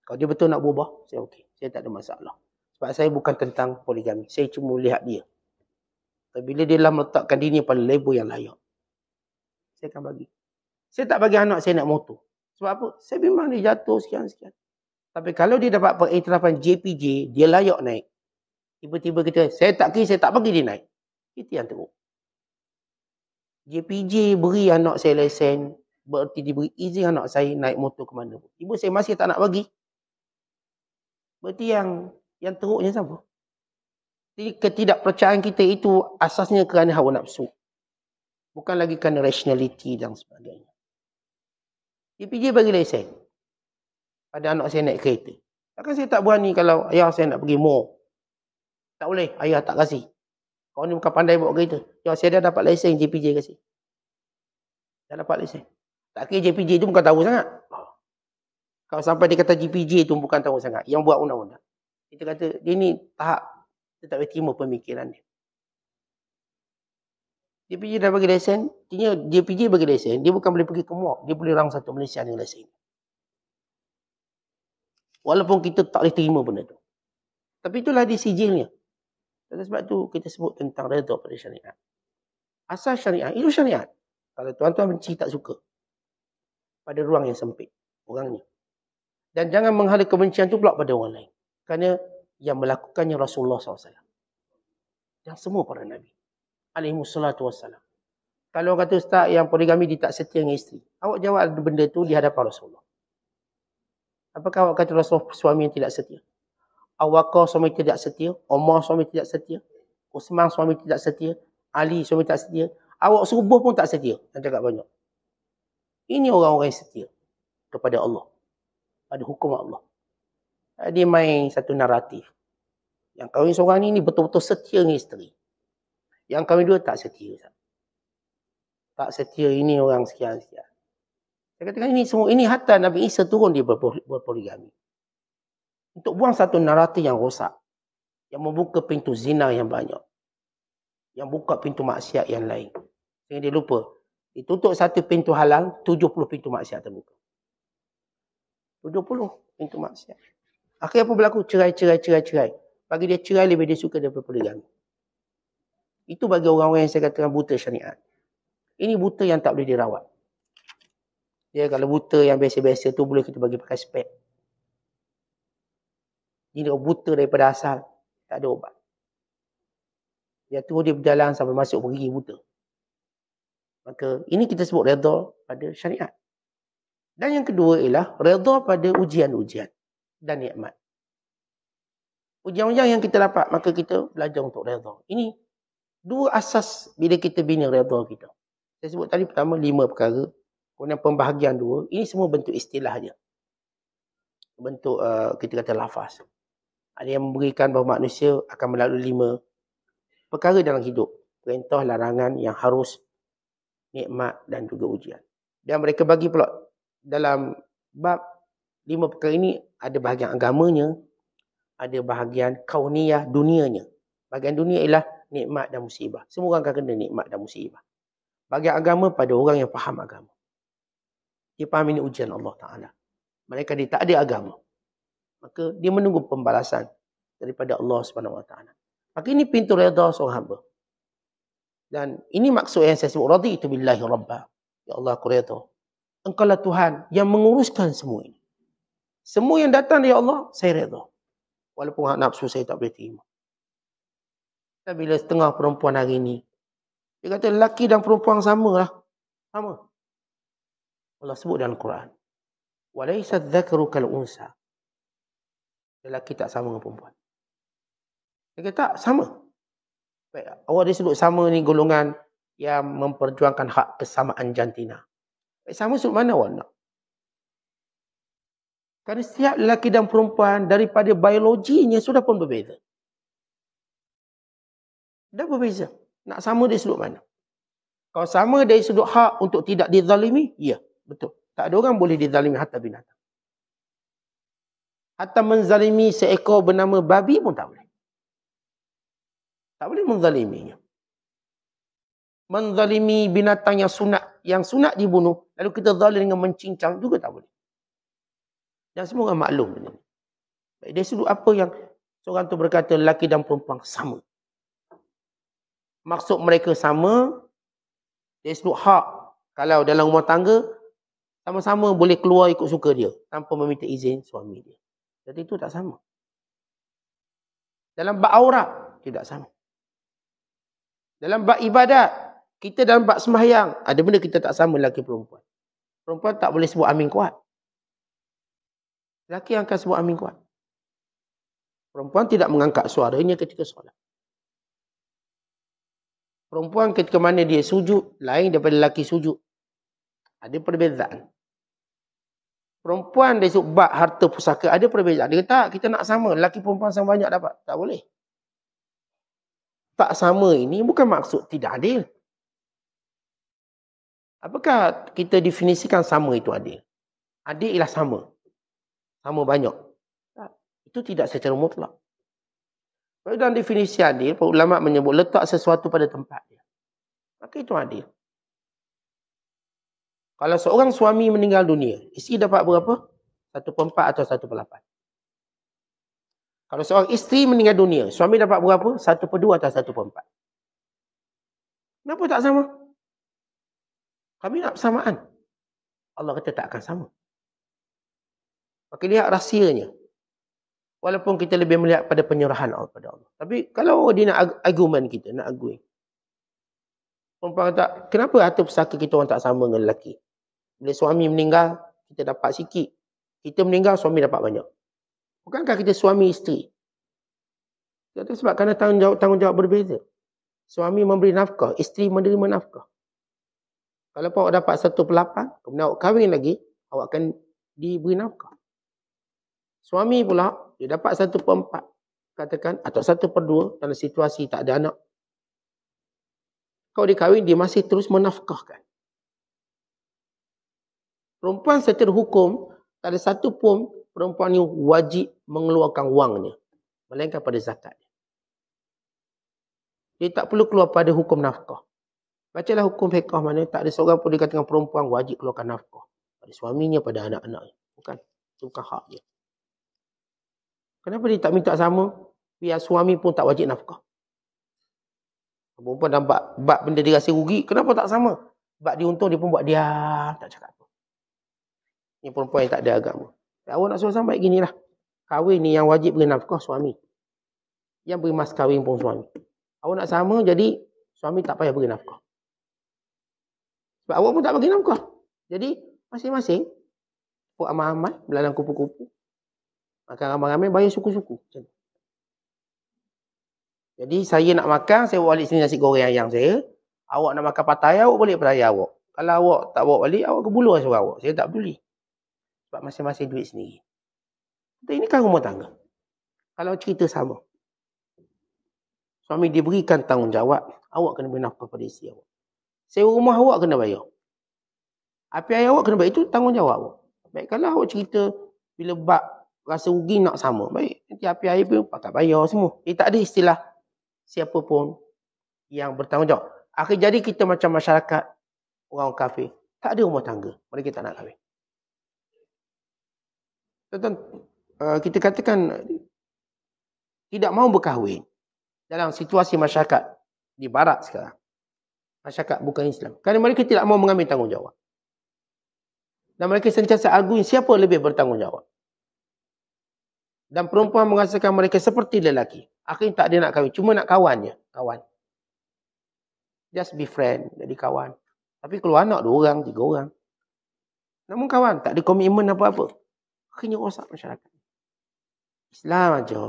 Kalau dia betul nak berubah, saya okey. Saya tak ada masalah. Sebab saya bukan tentang poligami. Saya cuma lihat dia. Tapi bila dia lah meletakkan diri pada level yang layak, saya akan bagi. Saya tak bagi anak saya naik motor. Sebab apa? Saya memang dia jatuh sekian. Tapi kalau dia dapat pengiktirafan JPJ, dia layak naik. Tiba-tiba kita, saya tak bagi dia naik. Itu yang teruk. JPJ beri anak saya lesen, berarti diberi izin anak saya naik motor ke mana pun. Ibu saya masih tak nak bagi. Berarti yang teruknya siapa? Ketidakpercayaan kita itu asasnya kerana hawa nafsu. Bukan lagi kerana rationality dan sebagainya. JPJ bagi lesen pada anak saya naik kereta. Takkan saya tak berani kalau ayah saya nak pergi mall. Tak boleh, ayah tak kasih. Kau ni bukan pandai bawa kereta. Ya, saya dah dapat lesen, JPJ kasih. Dah dapat lesen. Tak kira JPJ tu bukan tahu sangat. Kalau sampai dia kata JPJ tu bukan tahu sangat. Yang buat undang-undang. Kita kata, dia ni tahap. Kita tak boleh terima pemikiran dia. JPJ dah bagi lesen. Artinya JPJ bagi lesen. Dia bukan boleh pergi ke mall. Dia boleh rang satu Malaysia dengan lesen. Walaupun kita tak boleh terima benda tu. Tapi itulah di sijilnya. Dan sebab tu kita sebut tentang redha pada syariat. Asal syariat. Itu syariat. Kalau tuan-tuan benci tak suka. Pada ruang yang sempit. Orangnya. Dan jangan menghala kebencian tu pula pada orang lain. Kerana yang melakukannya Rasulullah SAW. Dan semua para Nabi. Alaihissalatu wassalam. Kalau orang kata ustaz yang poligami dia tak setia dengan isteri. Awak jawab benda tu di hadapan Rasulullah. Apakah awak kata Rasulullah suami yang tidak setia? Abu Bakar suami tidak setia? Umar suami tidak setia? Uthman suami tidak setia? Ali suami tak setia? Awak subuh pun tak setia. Dan cakap banyak. Ini orang-orang yang setia kepada Allah. Pada hukum Allah. Dia main satu naratif. Yang kahwin seorang ni betul-betul setia dengan isteri. Yang kahwin dua tak setia. Tak setia, ini orang sekian-sekian. Saya katakan ini semua, ini hatta Nabi Isa turun dia berpoligami. Untuk buang satu naratif yang rosak. Yang membuka pintu zina yang banyak. Yang buka pintu maksiat yang lain. Sehingga dia lupa. Ditutup satu pintu halal, 70 pintu maksiat terbuka. 70 pintu maksiat. Akhirnya apa berlaku? Cerai. Bagi dia cerai lebih dia suka daripada poligami. Itu bagi orang-orang yang saya katakan buta syariat. Ini buta yang tak boleh dirawat. Dia kalau buta yang biasa-biasa tu boleh kita bagi pakai spek. Ini buta daripada asal. Tak ada ubat. Dia tu dia berjalan sampai masuk pergi buta. Maka ini kita sebut redha pada syariat. Dan yang kedua ialah redha pada ujian-ujian dan nikmat. Ujian-ujian yang kita dapat, maka kita belajar untuk redha. Ini dua asas bila kita bina redha kita. Saya sebut tadi pertama 5 perkara. Kemudian pembahagian 2. Ini semua bentuk istilah je. Bentuk kita kata lafaz. Ada yang memberikan bahawa manusia akan melalui 5 perkara dalam hidup. Perintah, larangan yang harus, nikmat dan juga ujian. Dan mereka bagi pula dalam bab 5 perkara ini ada bahagian agamanya, ada bahagian kauniyah dunianya. Bahagian dunia ialah nikmat dan musibah. Semua orang akan kena nikmat dan musibah. Bahagian agama pada orang yang faham agama. Dia faham ini ujian Allah Ta'ala. Mereka dia tak ada agama. Maka dia menunggu pembalasan daripada Allah SWT. Maka ini pintu redha seorang hamba. Dan ini maksud yang saya sebut. Raditu billahi rabba. Ya Allah, aku redha. Engkaulah Tuhan yang menguruskan semua ini. Semua yang datang dari Allah, saya redha. Walaupun hak nafsu saya tak boleh terima. Dan bila setengah perempuan hari ini, dia kata lelaki dan perempuan sama lah. Sama. Allah sebut dalam Quran. Walaysa dzakaru kal unsa. Lelaki tak sama dengan perempuan. Dia kata tak, sama. Baik, awak disebut sama ni golongan yang memperjuangkan hak kesamaan jantina. Baik, sama sebut mana awak nak? Kerana setiap lelaki dan perempuan daripada biologinya sudah pun berbeza. Dah berbeza. Nak sama dari sudut mana? Kalau sama dari sudut hak untuk tidak dizalimi, ya, betul. Tak ada orang boleh dizalimi hatta binatang. Hatta menzalimi seekor bernama babi pun tak boleh. Tak boleh menzaliminya. Menzalimi binatang yang sunat dibunuh, lalu kita zalim dengan mencincang juga tak boleh. Dan semua orang maklum benda ni. Dari sudut apa yang seorang tu berkata lelaki dan perempuan sama. Maksud mereka sama, dari sudut hak. Kalau dalam rumah tangga, sama-sama boleh keluar ikut suka dia, tanpa meminta izin suami dia. Jadi itu tak sama. Dalam bab aurat, tidak sama. Dalam bab ibadat, kita dalam bab sembahyang, ada benda kita tak sama lelaki perempuan. Perempuan tak boleh sebut amin kuat. Lelaki akan sebut amin kuat. Perempuan tidak mengangkat suaranya ketika solat. Perempuan ketika mana dia sujud, lain daripada lelaki sujud. Ada perbezaan. Perempuan dia bab harta pusaka, ada perbezaan. Dia kata, kita nak sama. Lelaki perempuan sama banyak dapat. Tak boleh. Tak sama ini bukan maksud tidak adil. Apakah kita definisikan sama itu adil? Adil ialah sama. Sama banyak. Itu tidak secara mutlak. Dalam definisi adil, ulama menyebut letak sesuatu pada tempat dia. Maka itu adil. Kalau seorang suami meninggal dunia, isteri dapat berapa? 1/4 atau 1/8. Kalau seorang isteri meninggal dunia, suami dapat berapa? 1/2 atau 1/4. Kenapa tak sama? Kami nak persamaan. Allah kata tak akan sama. Maka lihat rahsianya. Walaupun kita lebih melihat pada penyerahan Allah pada Allah. Tapi kalau dia nak argument kita, nak arguing. Perempuan kata, kenapa harta pusaka kita orang tak sama dengan lelaki? Bila suami meninggal, kita dapat sikit. Kita meninggal, suami dapat banyak. Bukankah kita suami isteri? Itu sebab kerana tanggungjawab berbeza. Suami memberi nafkah, isteri menerima nafkah. Kalau awak dapat 1/8, kemudian awak kahwin lagi, awak akan diberi nafkah. Suami pula, dia dapat 1/4, katakan, atau 1/2 dalam situasi tak ada anak. Kalau dia kahwin, dia masih terus menafkahkan. Perempuan secara hukum, tak ada satu pun perempuan ni wajib mengeluarkan wangnya. Melainkan pada zakat. Dia tak perlu keluar pada hukum nafkah. Bacalah hukum fiqh mana, tak ada seorang pun dikatakan perempuan wajib keluarkan nafkah. Pada suaminya, pada anak-anaknya. Bukan. Itu bukan hak dia. Kenapa dia tak minta sama? Biar suami pun tak wajib nafkah. Perempuan dalam bab benda dia rasa rugi, kenapa tak sama? Bab dia untung, dia pun buat diam, tak cakap apa. Ini perempuan yang tak ada agama. Awak nak suruh sampai ginilah. Kahwin ni yang wajib beri nafkah suami. Yang beri mas kahwin pun suami. Awak nak sama, jadi suami tak payah beri nafkah. Sebab awak pun tak bagi nafkah. Jadi masing-masing buat amal-amal, belalang kupu-kupu. Makan ramai-ramai, bayar suku-suku. Jadi saya nak makan, saya bawa balik sini nasi goreng ayam saya. Awak nak makan pattaya, awak boleh pattaya awak. Kalau awak tak bawa balik, awak kebuluh suruh awak. Saya tak peduli. Sebab masing-masing duit sendiri. Tapi ini kan rumah tangga. Kalau cerita sama. Suami diberikan tanggungjawab, awak kena beri nafkah pada isteri awak. Sewa rumah awak kena bayar. Api air awak kena bayar. Itu tanggungjawab awak. Baik, kalau awak cerita bila bab rasa rugi nak sama. Baik, nanti api air pun pakai bayar semua. Tak ada istilah siapa pun yang bertanggungjawab. Akhir jadi kita macam masyarakat orang kafir. Tak ada rumah tangga. Mereka tak nak kahwin. Kita katakan tidak mahu berkahwin dalam situasi masyarakat di barat sekarang. Masyarakat bukan Islam. Kerana mereka tidak mahu mengambil tanggungjawab. Dan mereka sentiasa arguing siapa lebih bertanggungjawab. Dan perempuan merasakan mereka seperti lelaki. Akhirnya tak ada nak kahwin. Cuma nak kawan je. Kawan. Just be friend. Jadi kawan. Tapi keluar anak 2 orang, 3 orang. Namun kawan. Tak ada komitmen apa-apa. Akhirnya rosak masyarakat. Islam aja.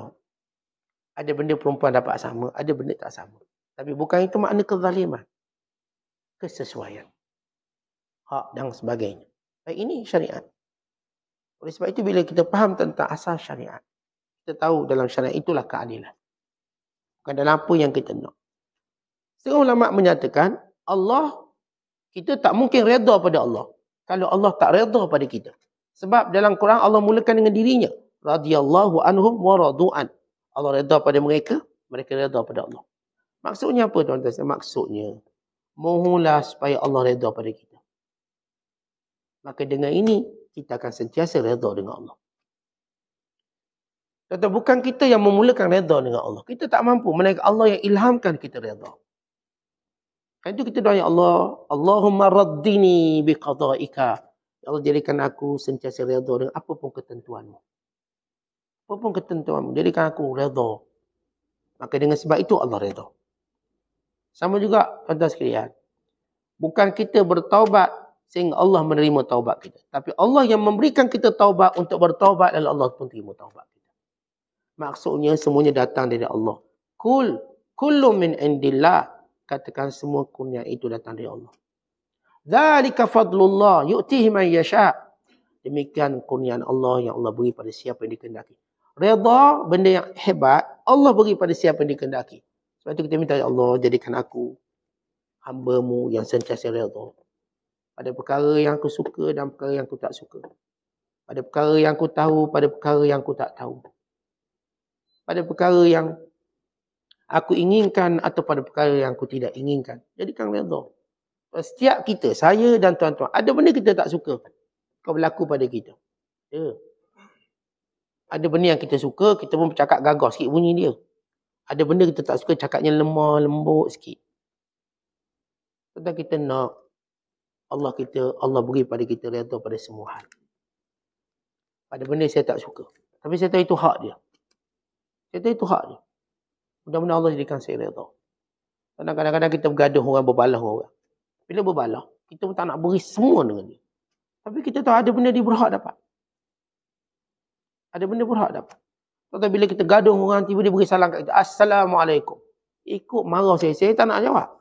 Ada benda perempuan dapat sama. Ada benda tak sama. Tapi bukan itu makna kezaliman. Kesesuaian. Hak dan sebagainya. Baik, ini syariat. Oleh sebab itu bila kita faham tentang asas syariat. Kita tahu dalam syariat itulah keadilan. Bukan dalam apa yang kita nak. Setengah ulama menyatakan, Allah, kita tak mungkin redha pada Allah. Kalau Allah tak redha pada kita. Sebab dalam Quran Allah mulakan dengan dirinya. Radiyallahu anhum wa radu'an. Allah redha pada mereka, mereka redha pada Allah. Maksudnya apa tuan-tuan? Maksudnya, mohonlah supaya Allah redha pada kita. Maka dengan ini, kita akan sentiasa redha dengan Allah. Tentu bukan kita yang memulakan redha dengan Allah. Kita tak mampu. Melainkan Allah yang ilhamkan kita redha. Kan itu kita doa, ya Allah, Allahumma raddini biqada'ika. Ya Allah, jadikan aku sentiasa redha dengan apapun ketentuanmu. Apapun ketentuanmu, jadikan aku redha. Maka dengan sebab itu Allah redha. Sama juga, tuan-tuan sekalian. Bukan kita bertaubat sehingga Allah menerima taubat kita. Tapi Allah yang memberikan kita taubat untuk bertaubat, lalu Allah pun terima taubat kita. Maksudnya semuanya datang dari Allah. Kullu min indillah. katakan semua kurnia itu datang dari Allah. Dzalika fadlullah yu'tihi man yasha. Demikian kurniaan Allah yang Allah beri pada siapa yang dikehendaki. Redha, benda yang hebat, Allah beri pada siapa yang dikehendaki. Sebab itu kita minta, ya Allah, jadikan aku hamba-Mu yang sentiasa redha pada perkara yang aku suka dan perkara yang aku tak suka. Pada perkara yang aku tahu, pada perkara yang aku tak tahu. Pada perkara yang aku inginkan atau pada perkara yang aku tidak inginkan. Jadikan redha. Setiap kita, saya dan tuan-tuan, ada benda kita tak suka kau berlaku pada kita. Ya. Ada benda yang kita suka, kita pun bercakap gagah sikit bunyi dia. Ada benda kita tak suka, cakapnya lemah, lembut sikit. Tentang kita nak Allah beri pada kita redha pada semua hal. Pada benda saya tak suka. Tapi saya tahu itu hak dia. Saya tahu itu hak dia. Mudah-mudahan Allah jadikan saya redha. Kadang-kadang kita bergaduh orang, berbalah orang. Bila berbalah, kita pun tak nak beri semua dengan dia. Tapi kita tahu ada benda dia berhak dapat. Ada benda berhak dapat. Tapi bila kita gaduh orang, tiba dia beri salam kat kita. Assalamualaikum. Ikut marah saya tak nak jawab.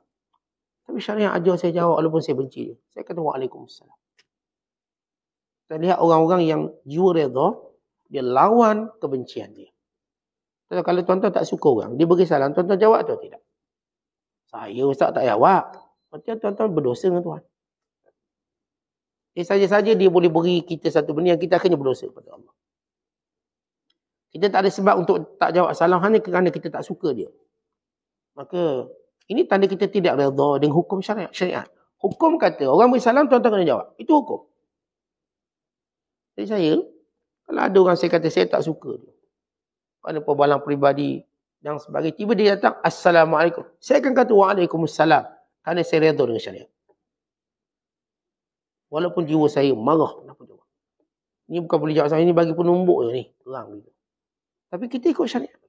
Tapi syariat ajar saya jawab walaupun saya benci dia. Saya kata waalaikumsalam. Kita lihat orang-orang yang jiwa redha, dia lawan kebencian dia. Kalau tuan-tuan tak suka orang, dia beri salam, tuan-tuan jawab atau tidak? Saya ustaz tak jawab. Macam tuan-tuan berdosa dengan Tuhan. Saja-saja dia boleh beri kita satu benda yang kita akhirnya berdosa kepada Allah. Kita tak ada sebab untuk tak jawab salam hanya kerana kita tak suka dia. Maka ini tanda kita tidak redha dengan hukum syariat. Hukum kata orang beri salam tuan-tuan kena jawab. Itu hukum. Jadi saya, kalau ada orang saya kata saya tak suka dia. Kerana perbalang peribadi dan sebagainya. Tiba dia datang, Assalamualaikum. Saya akan kata Waalaikumsalam. Kerana saya redha dengan syariat. Walaupun jiwa saya marah. Kenapa jawab? Ini bukan boleh jawab saya. Ini bagi penumbuk je ni. Terang gitu. Tapi kita ikut syariat.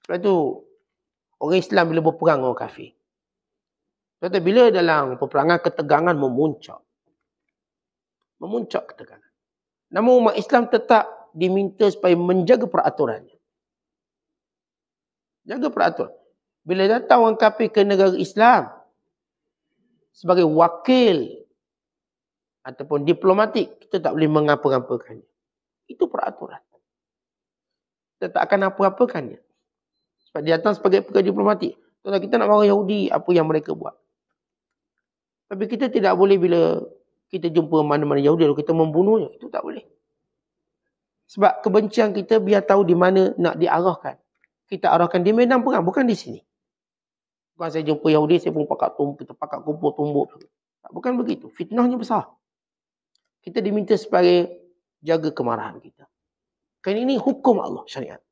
Sebab itu, orang Islam bila berperang orang kafir. Sebab bila dalam peperangan ketegangan memuncak. Memuncak ketegangan. Namun umat Islam tetap diminta supaya menjaga peraturannya. Jaga peraturan. Bila datang orang kafir ke negara Islam, sebagai wakil ataupun diplomatik, kita tak boleh mengapa-apakannya. Itu peraturan. Kita tak akan apa-apakannya. Sebab dia datang sebagai pegawai diplomatik. Kalau kita nak marah Yahudi, apa yang mereka buat. Tapi kita tidak boleh bila kita jumpa mana-mana Yahudi, lalu kita membunuhnya. Itu tak boleh. Sebab kebencian kita biar tahu di mana nak diarahkan. Kita arahkan di medan perang, bukan di sini. Bukan saya jumpa Yahudi, saya pun kita pakat kumpul tumbuk. Bukan begitu. Fitnahnya besar. Kita diminta sebagai jaga kemarahan kita. Kerana ini hukum Allah, syariat.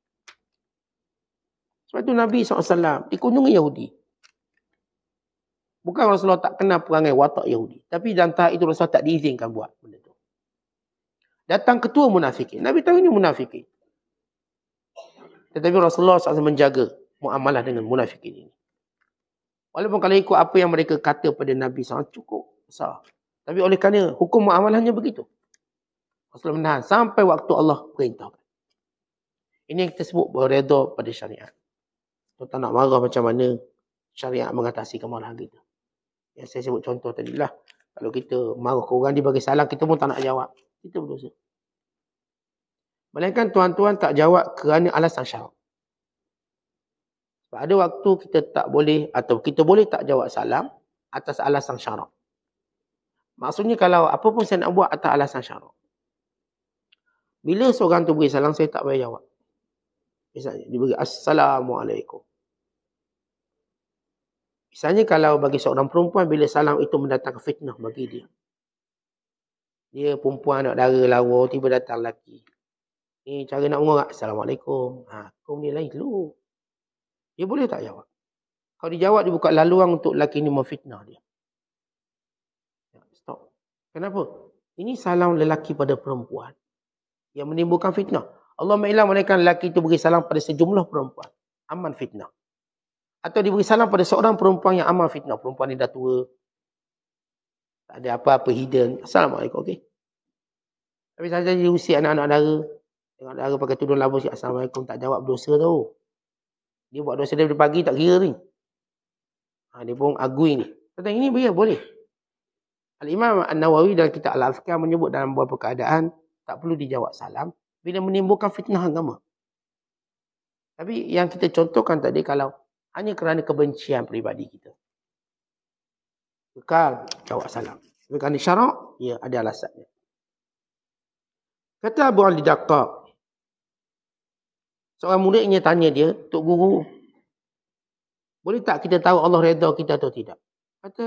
Sebab itu Nabi SAW dikunjungi Yahudi. Bukan Rasulullah tak kenal perangai watak Yahudi. Tapi dalam tahap itu Rasulullah tak diizinkan buat benda itu. Datang ketua munafikin. Nabi tahu ini munafikin. Tetapi Rasulullah SAW menjaga muamalah dengan munafikin ini. Walaupun kalau ikut apa yang mereka kata pada Nabi SAW cukup besar. Tapi oleh kerana hukum muamalahnya begitu. Rasulullah menahan sampai waktu Allah perintahkan. Ini yang kita sebut berredha pada syariat. Kita nak marah macam mana syariat mengatasi kemarahan kita. Yang saya sebut contoh tadi lah. Kalau kita marah ke orang, dia bagi salam, kita pun tak nak jawab. Kita berdosa. Melainkan tuan-tuan tak jawab kerana alasan syarak. Sebab ada waktu kita tak boleh atau kita boleh tak jawab salam atas alasan syarak. Maksudnya kalau apa pun saya nak buat atas alasan syarak. Bila seorang tu beri salam, saya tak payah jawab. Misalnya, dia beri Assalamualaikum. Misalnya kalau bagi seorang perempuan, bila salam itu mendatangkan fitnah bagi dia. Dia perempuan nak dara lawa, tiba datang lelaki. Ni cara nak mengorak. Assalamualaikum. Kau ni lain dulu. Dia boleh tak jawab? Kalau dia jawab, dia buka laluan untuk lelaki ni memfitnah dia. Stop. Kenapa? Ini salam lelaki pada perempuan yang menimbulkan fitnah. Allah mengilhamkan lelaki itu beri salam pada sejumlah perempuan. Aman fitnah. Atau diberi salam pada seorang perempuan yang aman fitnah. Perempuan ni dah tua. Tak ada apa-apa hidden. Assalamualaikum. Okay. Tapi saja dia usia anak-anak dara. Tengok dara pakai tudung labu. Assalamualaikum. Tak jawab dosa tau. Dia buat dosa daripada pagi tak kira ni. Dia pun agui ni. Tentang ini boleh. Al-Imam An-Nawawi dalam kitab Al-Azkar menyebut dalam beberapa keadaan tak perlu dijawab salam bila menimbulkan fitnah agama. Tapi yang kita contohkan tadi kalau hanya kerana kebencian peribadi kita. Kekal jawab salam. Tapi kerana syarak, ya ada alasannya. Kata Abu Ali Daqqaq, seorang muridnya tanya dia, Tok Guru, boleh tak kita tahu Allah redha kita atau tidak? Kata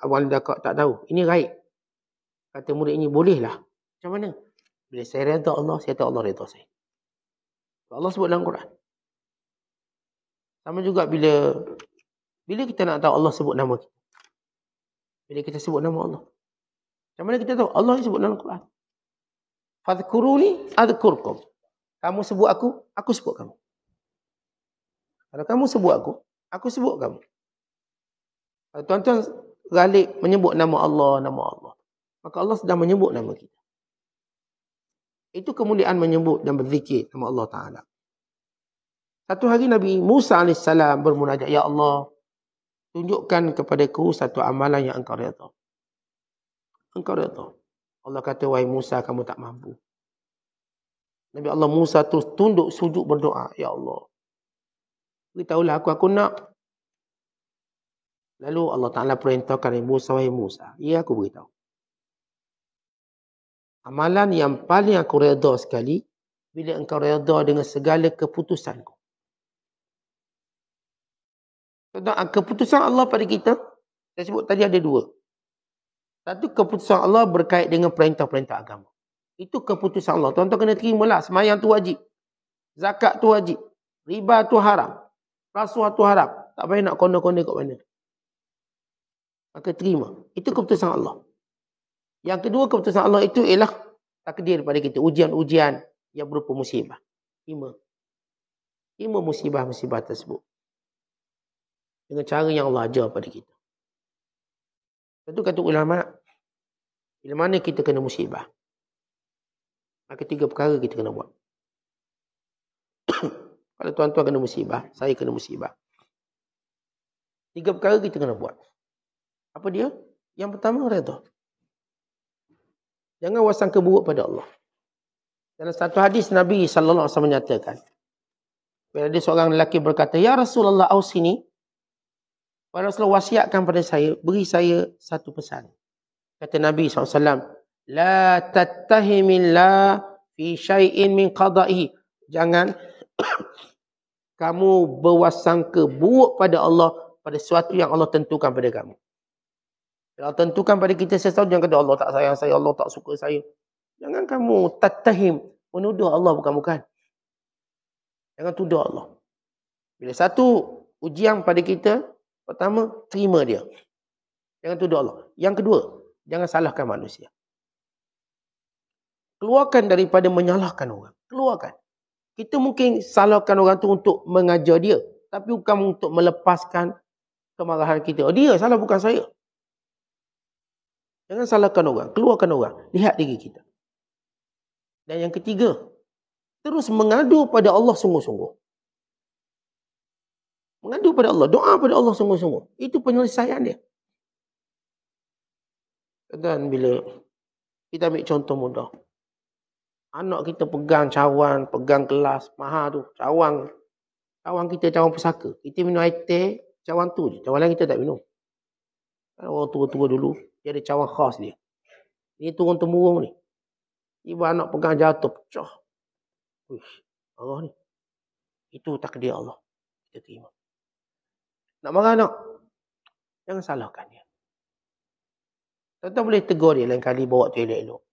Abu Ali Daqqaq, tak tahu. Ini gaib. Kata murid ini, bolehlah. Macam mana? Bila saya redha Allah, saya tahu Allah redha saya. Allah sebut dalam Quran. Sama juga bila kita nak tahu Allah sebut nama kita. Bila kita sebut nama Allah. Macam mana kita tahu? Allah yang sebut dalam Quran. Fadhkuruni adhkurkum. Kamu sebut aku sebut kamu. Kalau kamu sebut aku sebut kamu. Kalau tuan-tuan Ghalib menyebut nama Allah, maka Allah sedang menyebut nama kita. Itu kemuliaan menyebut dan berzikir nama Allah Ta'ala. Satu hari Nabi Musa AS bermunajat, Ya Allah, tunjukkan kepadaku satu amalan yang engkau redha. Engkau redha. Allah kata, wahai Musa, kamu tak mampu. Nabi Allah Musa terus tunduk sujud berdoa, Ya Allah, beritahulah aku nak. Lalu Allah Ta'ala perintahkan Musa, wahai Musa, ya aku beritahu. Amalan yang paling aku redha sekali, bila engkau redha dengan segala keputusanku. Keputusan Allah pada kita, saya sebut tadi ada dua. Satu, keputusan Allah berkait dengan perintah-perintah agama. Itu keputusan Allah. Tuan-tuan kena terimalah. Semayang tu wajib. Zakat tu wajib. Riba tu haram. Rasuah tu haram. Tak payah nak konda-konda kat mana. Maka terima. Itu keputusan Allah. Yang kedua, keputusan Allah itu ialah takdir pada kita. Ujian-ujian yang berupa musibah. Terima musibah-musibah tersebut. Dengan cara yang Allah ajar pada kita. Itu kata ulama, bila mana kita kena musibah, maka 3 perkara kita kena buat. Kalau tuan-tuan kena musibah, saya kena musibah. 3 perkara kita kena buat. Apa dia? Yang pertama, redha. Jangan wasangka buruk pada Allah. Dalam satu hadis Nabi SAW menyatakan, bila ada seorang lelaki berkata, Ya Rasulullah ausini, wahai Rasulullah, wasiatkan pada saya, beri saya satu pesan. Kata Nabi SAW, La tattahimillah fi syai'in min qada'ihi. Jangan kamu berwasangka buruk pada Allah pada sesuatu yang Allah tentukan pada kamu. Kalau tentukan pada kita sesuatu, jangan kata Allah tak sayang saya, Allah tak suka saya. Jangan kamu tattahim, menuduh Allah bukan-bukan. Jangan tuduh Allah. Bila satu ujian pada kita, pertama, terima dia. Jangan tuduh Allah. Yang kedua, jangan salahkan manusia. Keluarkan daripada menyalahkan orang. Keluarkan. Kita mungkin salahkan orang tu untuk mengajar dia. Tapi bukan untuk melepaskan kemarahan kita. Oh, dia salah, bukan saya. Jangan salahkan orang. Keluarkan orang. Lihat diri kita. Dan yang ketiga, terus mengadu pada Allah sungguh-sungguh. Mengadu pada Allah. Doa pada Allah sungguh-sungguh. Itu penyelesaian dia. Dan bila kita ambil contoh mudah. Anak kita pegang cawan, pegang gelas, mahal tu. Cawan kita cawan pusaka. Kita minum air teh, cawan tu je. Cawan lain kita tak minum. Orang tua-tua dulu, dia ada cawan khas dia. Ini turun-temurun ni. Ibu anak pegang jatuh, pecah. Uish, Allah ni. Itu takdir Allah. Kita terima. Nak marah anak? Jangan salahkan dia. Tuan-tuan boleh tegur dia lain kali bawa tu elok-elok.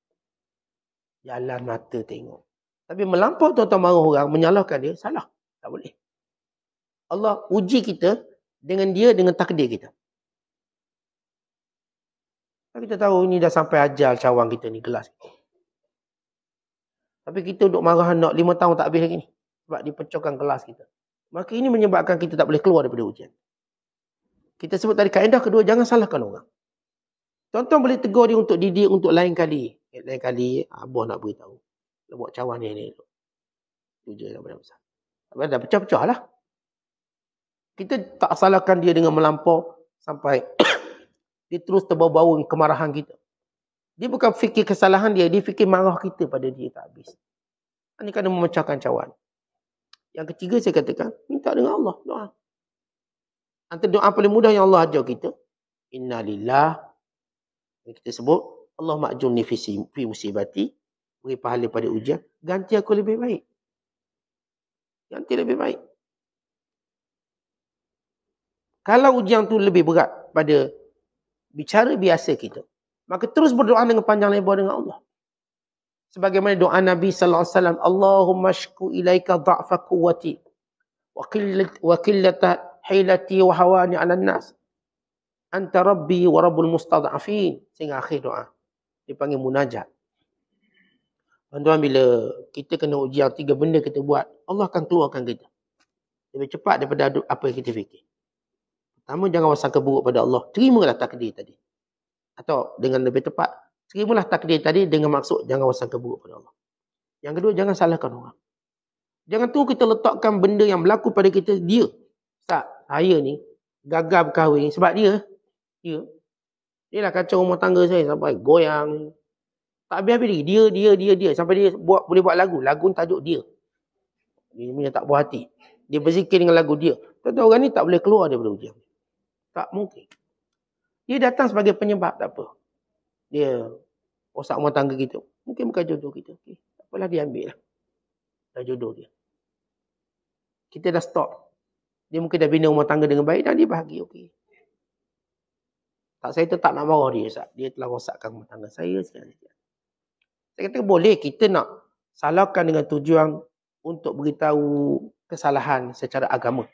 Jalan mata tengok. Tapi melampau tuan-tuan marah orang, menyalahkan dia, salah. Tak boleh. Allah uji kita dengan dia, dengan takdir kita. Kita tahu ini dah sampai ajal cawan kita ni, gelas. Tapi kita duduk marah anak 5 tahun tak habis lagi ni. Sebab dipecahkan gelas kita. Maka ini menyebabkan kita tak boleh keluar daripada ujian. Kita sebut tadi kaedah kedua, jangan salahkan orang. Tuan-tuan boleh tegur dia untuk didik untuk lain kali. Lain kali, abah nak beritahu. Dia buat cawan ni. Itu je yang paling besar. Dah pecah-pecah lah. Kita tak salahkan dia dengan melampau. Sampai dia terus terbawa-bawa kemarahan kita. Dia bukan fikir kesalahan dia fikir marah kita pada dia tak habis. Ini kena memecahkan cawan. Yang ketiga saya katakan, minta dengan Allah, doa. Antara doa paling mudah yang Allah ajar kita, Inna lillah, kita sebut, Allah ma'jurni fi musibati, beri pahala pada ujian, ganti aku lebih baik. Ganti lebih baik. Kalau ujian tu lebih berat pada bicara biasa kita, maka terus berdoa dengan panjang lebar dengan Allah. Sebagaimana doa Nabi sallallahu alaihi wasallam, Allahumma shku ilaika dha'fa quwwati wa qillata hilati wa hawani 'alan nas. Anta rabbi wa rabbul mustad'afin. Sehingga akhir doa. Dipanggil munajat. Tuan-tuan, bila kita kena ujian 3 benda kita buat, Allah akan keluarkan kita lebih cepat daripada apa yang kita fikir. Pertama, jangan wasangka buruk pada Allah. Terimalah takdir tadi. Atau dengan lebih tepat, terimalah takdir tadi dengan maksud jangan wasangka buruk pada Allah. Yang kedua, jangan salahkan orang. Jangan tunggu kita letakkan benda yang berlaku pada kita, dia. Ustaz, saya ni gagal berkahwin sebab dia. Dia lah kacau rumah tangga saya sampai goyang. Tak habis-habis lagi. Dia. Sampai dia boleh buat lagu. Lagu tajuk dia. Dia punya tak puas hati. Dia berzikir dengan lagu dia. Tentu orang ni tak boleh keluar daripada ujian. Tak mungkin. Dia datang sebagai penyebab, tak apa. Dia rosak rumah tangga kita. Mungkin bukan jodoh kita. Okay. Tak apalah, dia ambil lah. Dah jodoh dia. Kita dah stop. Dia mungkin dah bina rumah tangga dengan baik dan dia bahagia. Okay. Tak, saya tetap nak marah dia, Ustaz. Dia telah rosakkan rumah tangga saya. Saya kata boleh kita nak salahkan dengan tujuan untuk beritahu kesalahan secara agama.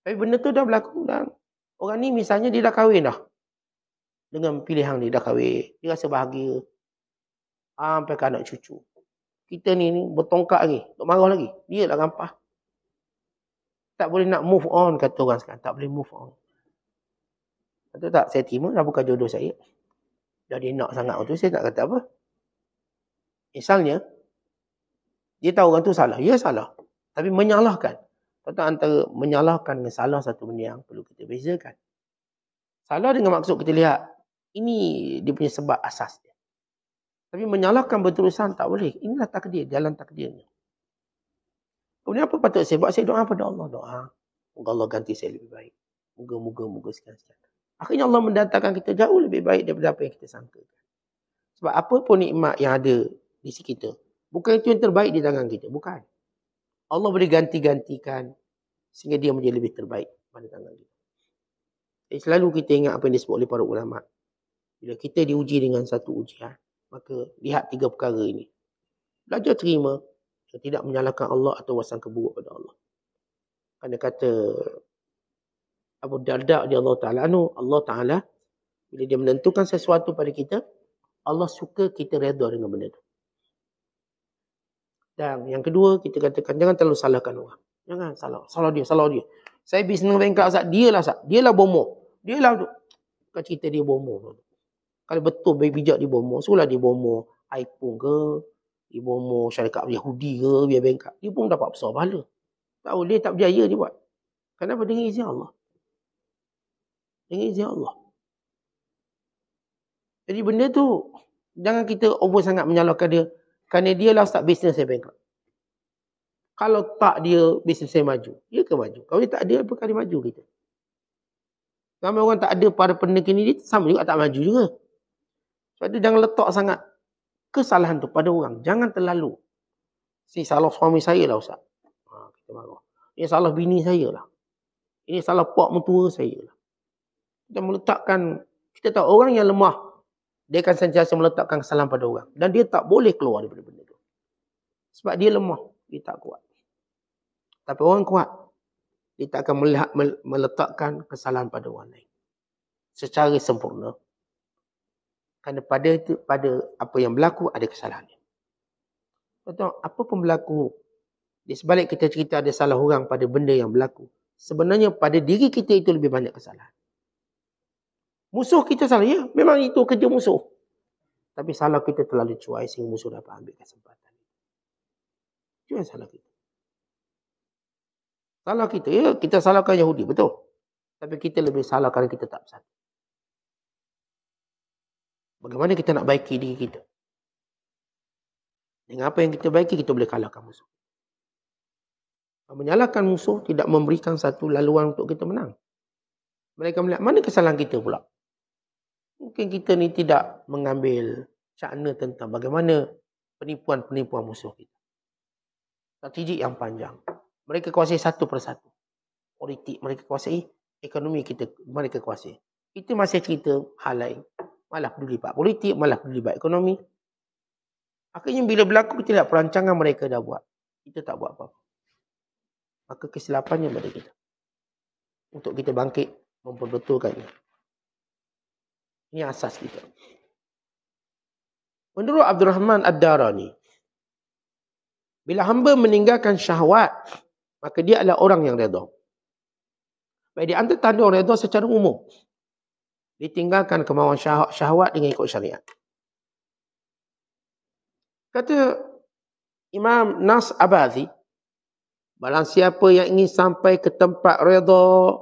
Tapi benda tu dah berlaku dan orang ni misalnya dia dah kahwin dah. Dengan pilihan dia dah kahwin. Dia rasa bahagia. Sampai ke anak cucu. Kita ni bertongkak lagi. Nak marah lagi. Dia dah gampah. Tak boleh nak move on, kata orang sekarang. Tak boleh move on. Betul tak? Saya terima dah bukan jodoh saya. Dah dia nak sangat tu, saya tak kata apa. Misalnya, dia tahu orang tu salah. Ya salah. Tapi menyalahkan. Tentu antara menyalahkan dengan salah satu benda yang perlu kita bezakan. Salah dengan maksud kita lihat, ini dia punya sebab asas dia. Tapi menyalahkan berterusan tak boleh. Inilah takdir, jalan takdirnya. Kemudian apa patut saya buat? Saya doa pada Allah. Doa. Moga Allah ganti saya lebih baik. Moga sekian-sekian. Akhirnya Allah mendatangkan kita jauh lebih baik daripada apa yang kita sangkakan. Sebab apa pun nikmat yang ada di sisi kita, bukan itu yang terbaik di tangan kita. Bukan. Allah boleh ganti-gantikan sehingga dia menjadi lebih terbaik pada tangan kita. Jadi selalu kita ingat apa yang disebut oleh para ulama. Bila kita diuji dengan satu ujian, maka lihat 3 perkara ini. Belajar terima, tidak menyalahkan Allah atau wasangka buruk pada Allah. Kerana kata Abu Darda radhiyallahu ta'ala anhu, Allah Ta'ala bila dia menentukan sesuatu pada kita, Allah suka kita redha dengan benda itu. Dan yang kedua, kita katakan jangan terlalu salahkan orang. Jangan salah dia. Saya bisnes bengkak, dia lah bomoh. Dia lah bukan cerita dia bomoh. Kalau betul bijak dia bomoh, suruhlah dia bomoh iPhone ke, dia bomoh syarikat Yahudi ke, biar bengkak. Dia pun dapat besar pahala. Tahu dia tak berjaya dia buat. Kenapa? Dengan izin Allah. Dengan izin Allah. Jadi benda tu, jangan kita over sangat menyalahkan dia. Kerana dia lah start bisnes saya bengkak. Kalau tak dia, bisnes saya maju. Dia ke maju. Kalau dia tak ada, apa kali maju kita? Ramai orang tak ada pada pendekin ni, sama juga tak maju juga. Sebab tu jangan letak sangat kesalahan tu pada orang. Jangan terlalu. Salah suami saya lah Ustaz. Kita marah. Ini salah bini saya lah. Ini salah pak mentua saya lah. Kita meletakkan, kita tahu orang yang lemah, dia akan sentiasa meletakkan kesalahan pada orang. Dan dia tak boleh keluar daripada benda tu. Sebab dia lemah, dia tak kuat. Tapi orang kuat, dia tak akan meletakkan kesalahan pada orang lain secara sempurna. Kerana pada apa yang berlaku ada kesalahan. Betul, apa pun berlaku, di sebalik kita cerita ada salah orang pada benda yang berlaku, sebenarnya pada diri kita itu lebih banyak kesalahan. Musuh kita salah, ya, memang itu kerja musuh. Tapi salah kita terlalu cuai sehingga musuh dapat ambil kesempatan. Itu yang salah kita. Salah kita, ya, kita salahkan Yahudi, betul. Tapi kita lebih salah kerana kita tak bersatu. Bagaimana kita nak baiki diri kita? Dengan apa yang kita baiki, kita boleh kalahkan musuh. Menyalahkan musuh tidak memberikan satu laluan untuk kita menang. Mereka melihat mana kesalahan kita pula. Mungkin kita ni tidak mengambil cakna tentang bagaimana penipuan-penipuan musuh kita. Strategi yang panjang. Mereka kuasai satu persatu. Politik mereka kuasai, ekonomi kita mereka kuasai. Kita masih cerita hal lain. Malah peduli bab politik, malah peduli bab ekonomi. Akhirnya bila berlaku tidak perancangan mereka dah buat. Kita tak buat apa-apa. Maka kesilapannya pada kita. Untuk kita bangkit, memperbetulkannya. Ini asas kita. Menurut Abdul Rahman Ad-Darani, bila hamba meninggalkan syahwat, maka dia adalah orang yang redha. Baik, di antara tanda orang redha secara umum, ditinggalkan kemauan syahwat dengan ikut syariat. Kata Imam Nas Abadi, barang siapa yang ingin sampai ke tempat redha,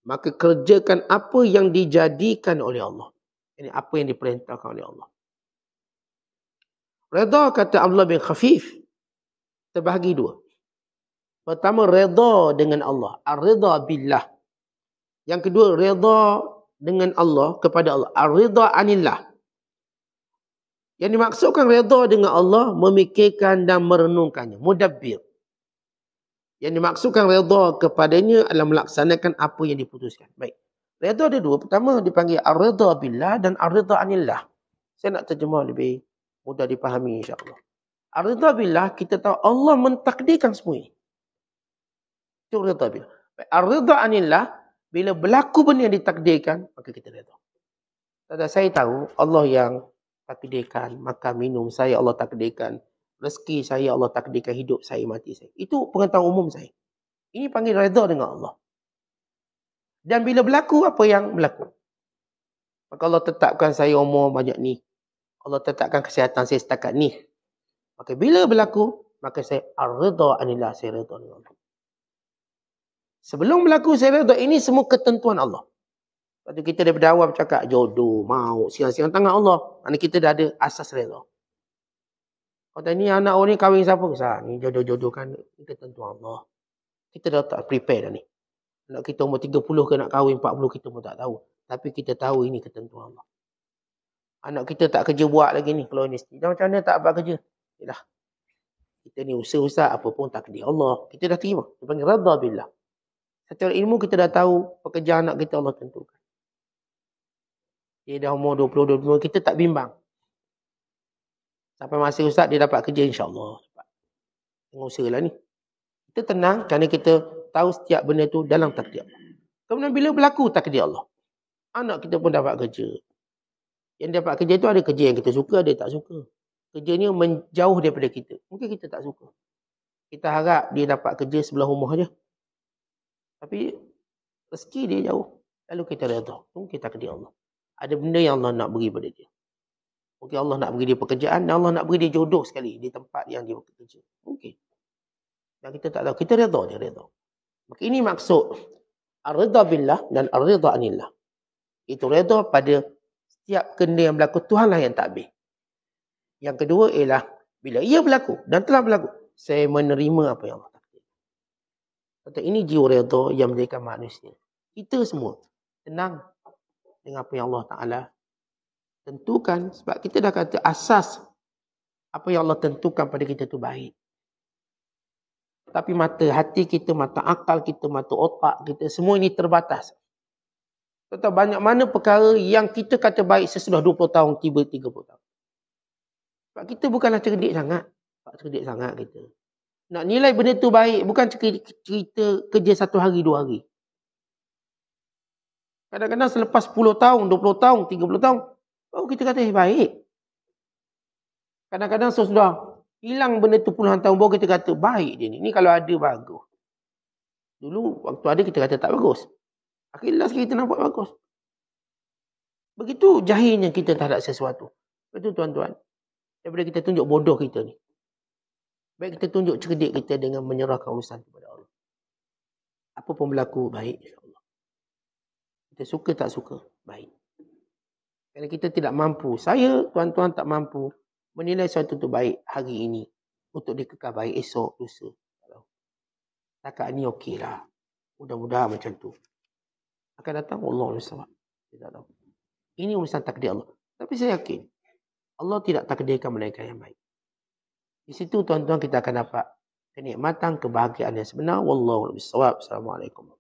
maka kerjakan apa yang dijadikan oleh Allah. Ini apa yang diperintahkan oleh Allah. Redha, kata Abdullah bin Khafif, terbahagi dua. Pertama, redha dengan Allah. Ar-ridha billah. Yang kedua, redha dengan Allah, kepada Allah. Ar-ridha anillah. Yang dimaksudkan redha dengan Allah, memikirkan dan merenungkannya. Mudabbir. Yang dimaksudkan redha kepadanya adalah melaksanakan apa yang diputuskan. Baik. Redha ada dua. Pertama dipanggil ar-ridha billah dan ar-ridha anillah. Saya nak terjemah lebih mudah dipahami insya-Allah. Ar-ridha billah, kita tahu Allah mentakdirkan semua ini. Itu ridha billah. Ar-ridha anillah, bila berlaku benda yang ditakdirkan, maka kita redha. Saya tahu Allah yang takdirkan makan minum saya, Allah takdirkan rezeki saya, Allah takdirkan hidup saya, mati saya. Itu pengetahuan umum saya. Ini panggil redha dengan Allah. Dan bila berlaku, apa yang berlaku? Maka Allah tetapkan saya umur banyak ni. Allah tetapkan kesihatan saya setakat ni. Maka bila berlaku, maka saya ar-ridha anillah, saya redha dengan Allah. Sebelum berlaku saya redha, ini semua ketentuan Allah. Lepas tu kita daripada awal bercakap jodoh, maut, siang-siang tangan Allah. Mana kita dah ada asas redha. Kata ni anak orang ni kahwin siapa? Ni jodoh-jodoh kan. Ini ketentuan Allah. Kita dah tak prepare dah ni. Anak kita umur 30 ke nak kahwin 40 kita pun tak tahu. Tapi kita tahu ini ketentuan Allah. Anak kita tak kerja buat lagi ni kalau universiti. Dah macam mana tak buat kerja? Yalah. Kita ni usaha-usaha apa pun takdir Allah. Kita dah terima. Dia panggil redha billah. Secara ilmu kita dah tahu pekerjaan anak kita Allah tentukan. Dia dah umur 20-25, kita tak bimbang. Sampai masa ustaz dia dapat kerja insya-Allah. Tengok usahalah ni. Kita tenang kerana kita tahu setiap benda tu dalam takdir Allah. Kemudian bila berlaku takdir Allah, anak kita pun dapat kerja. Yang dapat kerja tu ada kerja yang kita suka, ada yang tak suka. Kerjanya menjauh daripada kita. Mungkin kita tak suka. Kita harap dia dapat kerja sebelah rumah je. Tapi rezeki dia jauh. Lalu kita redha. Mungkin takdir Allah. Ada benda yang Allah nak beri pada dia. Mungkin Allah nak beri dia pekerjaan dan Allah nak beri dia jodoh sekali di tempat yang dia bekerja. Mungkin. Dan kita tak tahu. Kita redha je, redha. Maka ini maksud ar-ridha billah dan ar-ridha anillah. Itu redha pada setiap benda yang berlaku, Tuhanlah yang takbir. Yang kedua ialah bila ia berlaku dan telah berlaku, saya menerima apa yang Allah takdir. Kata ini jiwa redha yang menjadikan manusia. Kita semua tenang dengan apa yang Allah Ta'ala tentukan. Sebab kita dah kata asas apa yang Allah tentukan pada kita tu baik. Tapi mata hati kita, mata akal kita, mata otak kita, semua ini terbatas. Tetapi banyak mana perkara yang kita kata baik sesudah 20 tahun, tiba 30 tahun. Sebab kita bukanlah cerdik sangat. Cerdik sangat kita. Nak nilai benda tu baik, bukan cerita kerja 1 hari, 2 hari. Kadang-kadang selepas 10 tahun, 20 tahun, 30 tahun, baru kita kata baik. Kadang-kadang sesudah hilang benda tu puluhan tahun, baru kita kata baik dia ni. Ni kalau ada bagus. Dulu waktu ada kita kata tak bagus. Akhirnya kita nampak bagus. Begitu jahilnya kita terhadap sesuatu. Betul tuan-tuan. Daripada kita tunjuk bodoh kita ni. Baik kita tunjuk cerdik kita dengan menyerahkan urusan kepada Allah. Apa pun berlaku baik insya-Allah. Kita suka tak suka, baik. Kerana kita tidak mampu, saya tuan-tuan tak mampu menilai sesuatu itu baik hari ini untuk dikekal baik esok, lusa. Takat ni okeylah. Mudah-mudahan macam tu. Akan datang Allah SWT. Tidak tahu. Ini urusan takdir Allah. Tapi saya yakin Allah tidak takdirkan melainkan yang baik. Di situ tuan-tuan kita akan dapat kenikmatan, kebahagiaan yang sebenar. Wallahu a'lam bishawab. Assalamualaikum.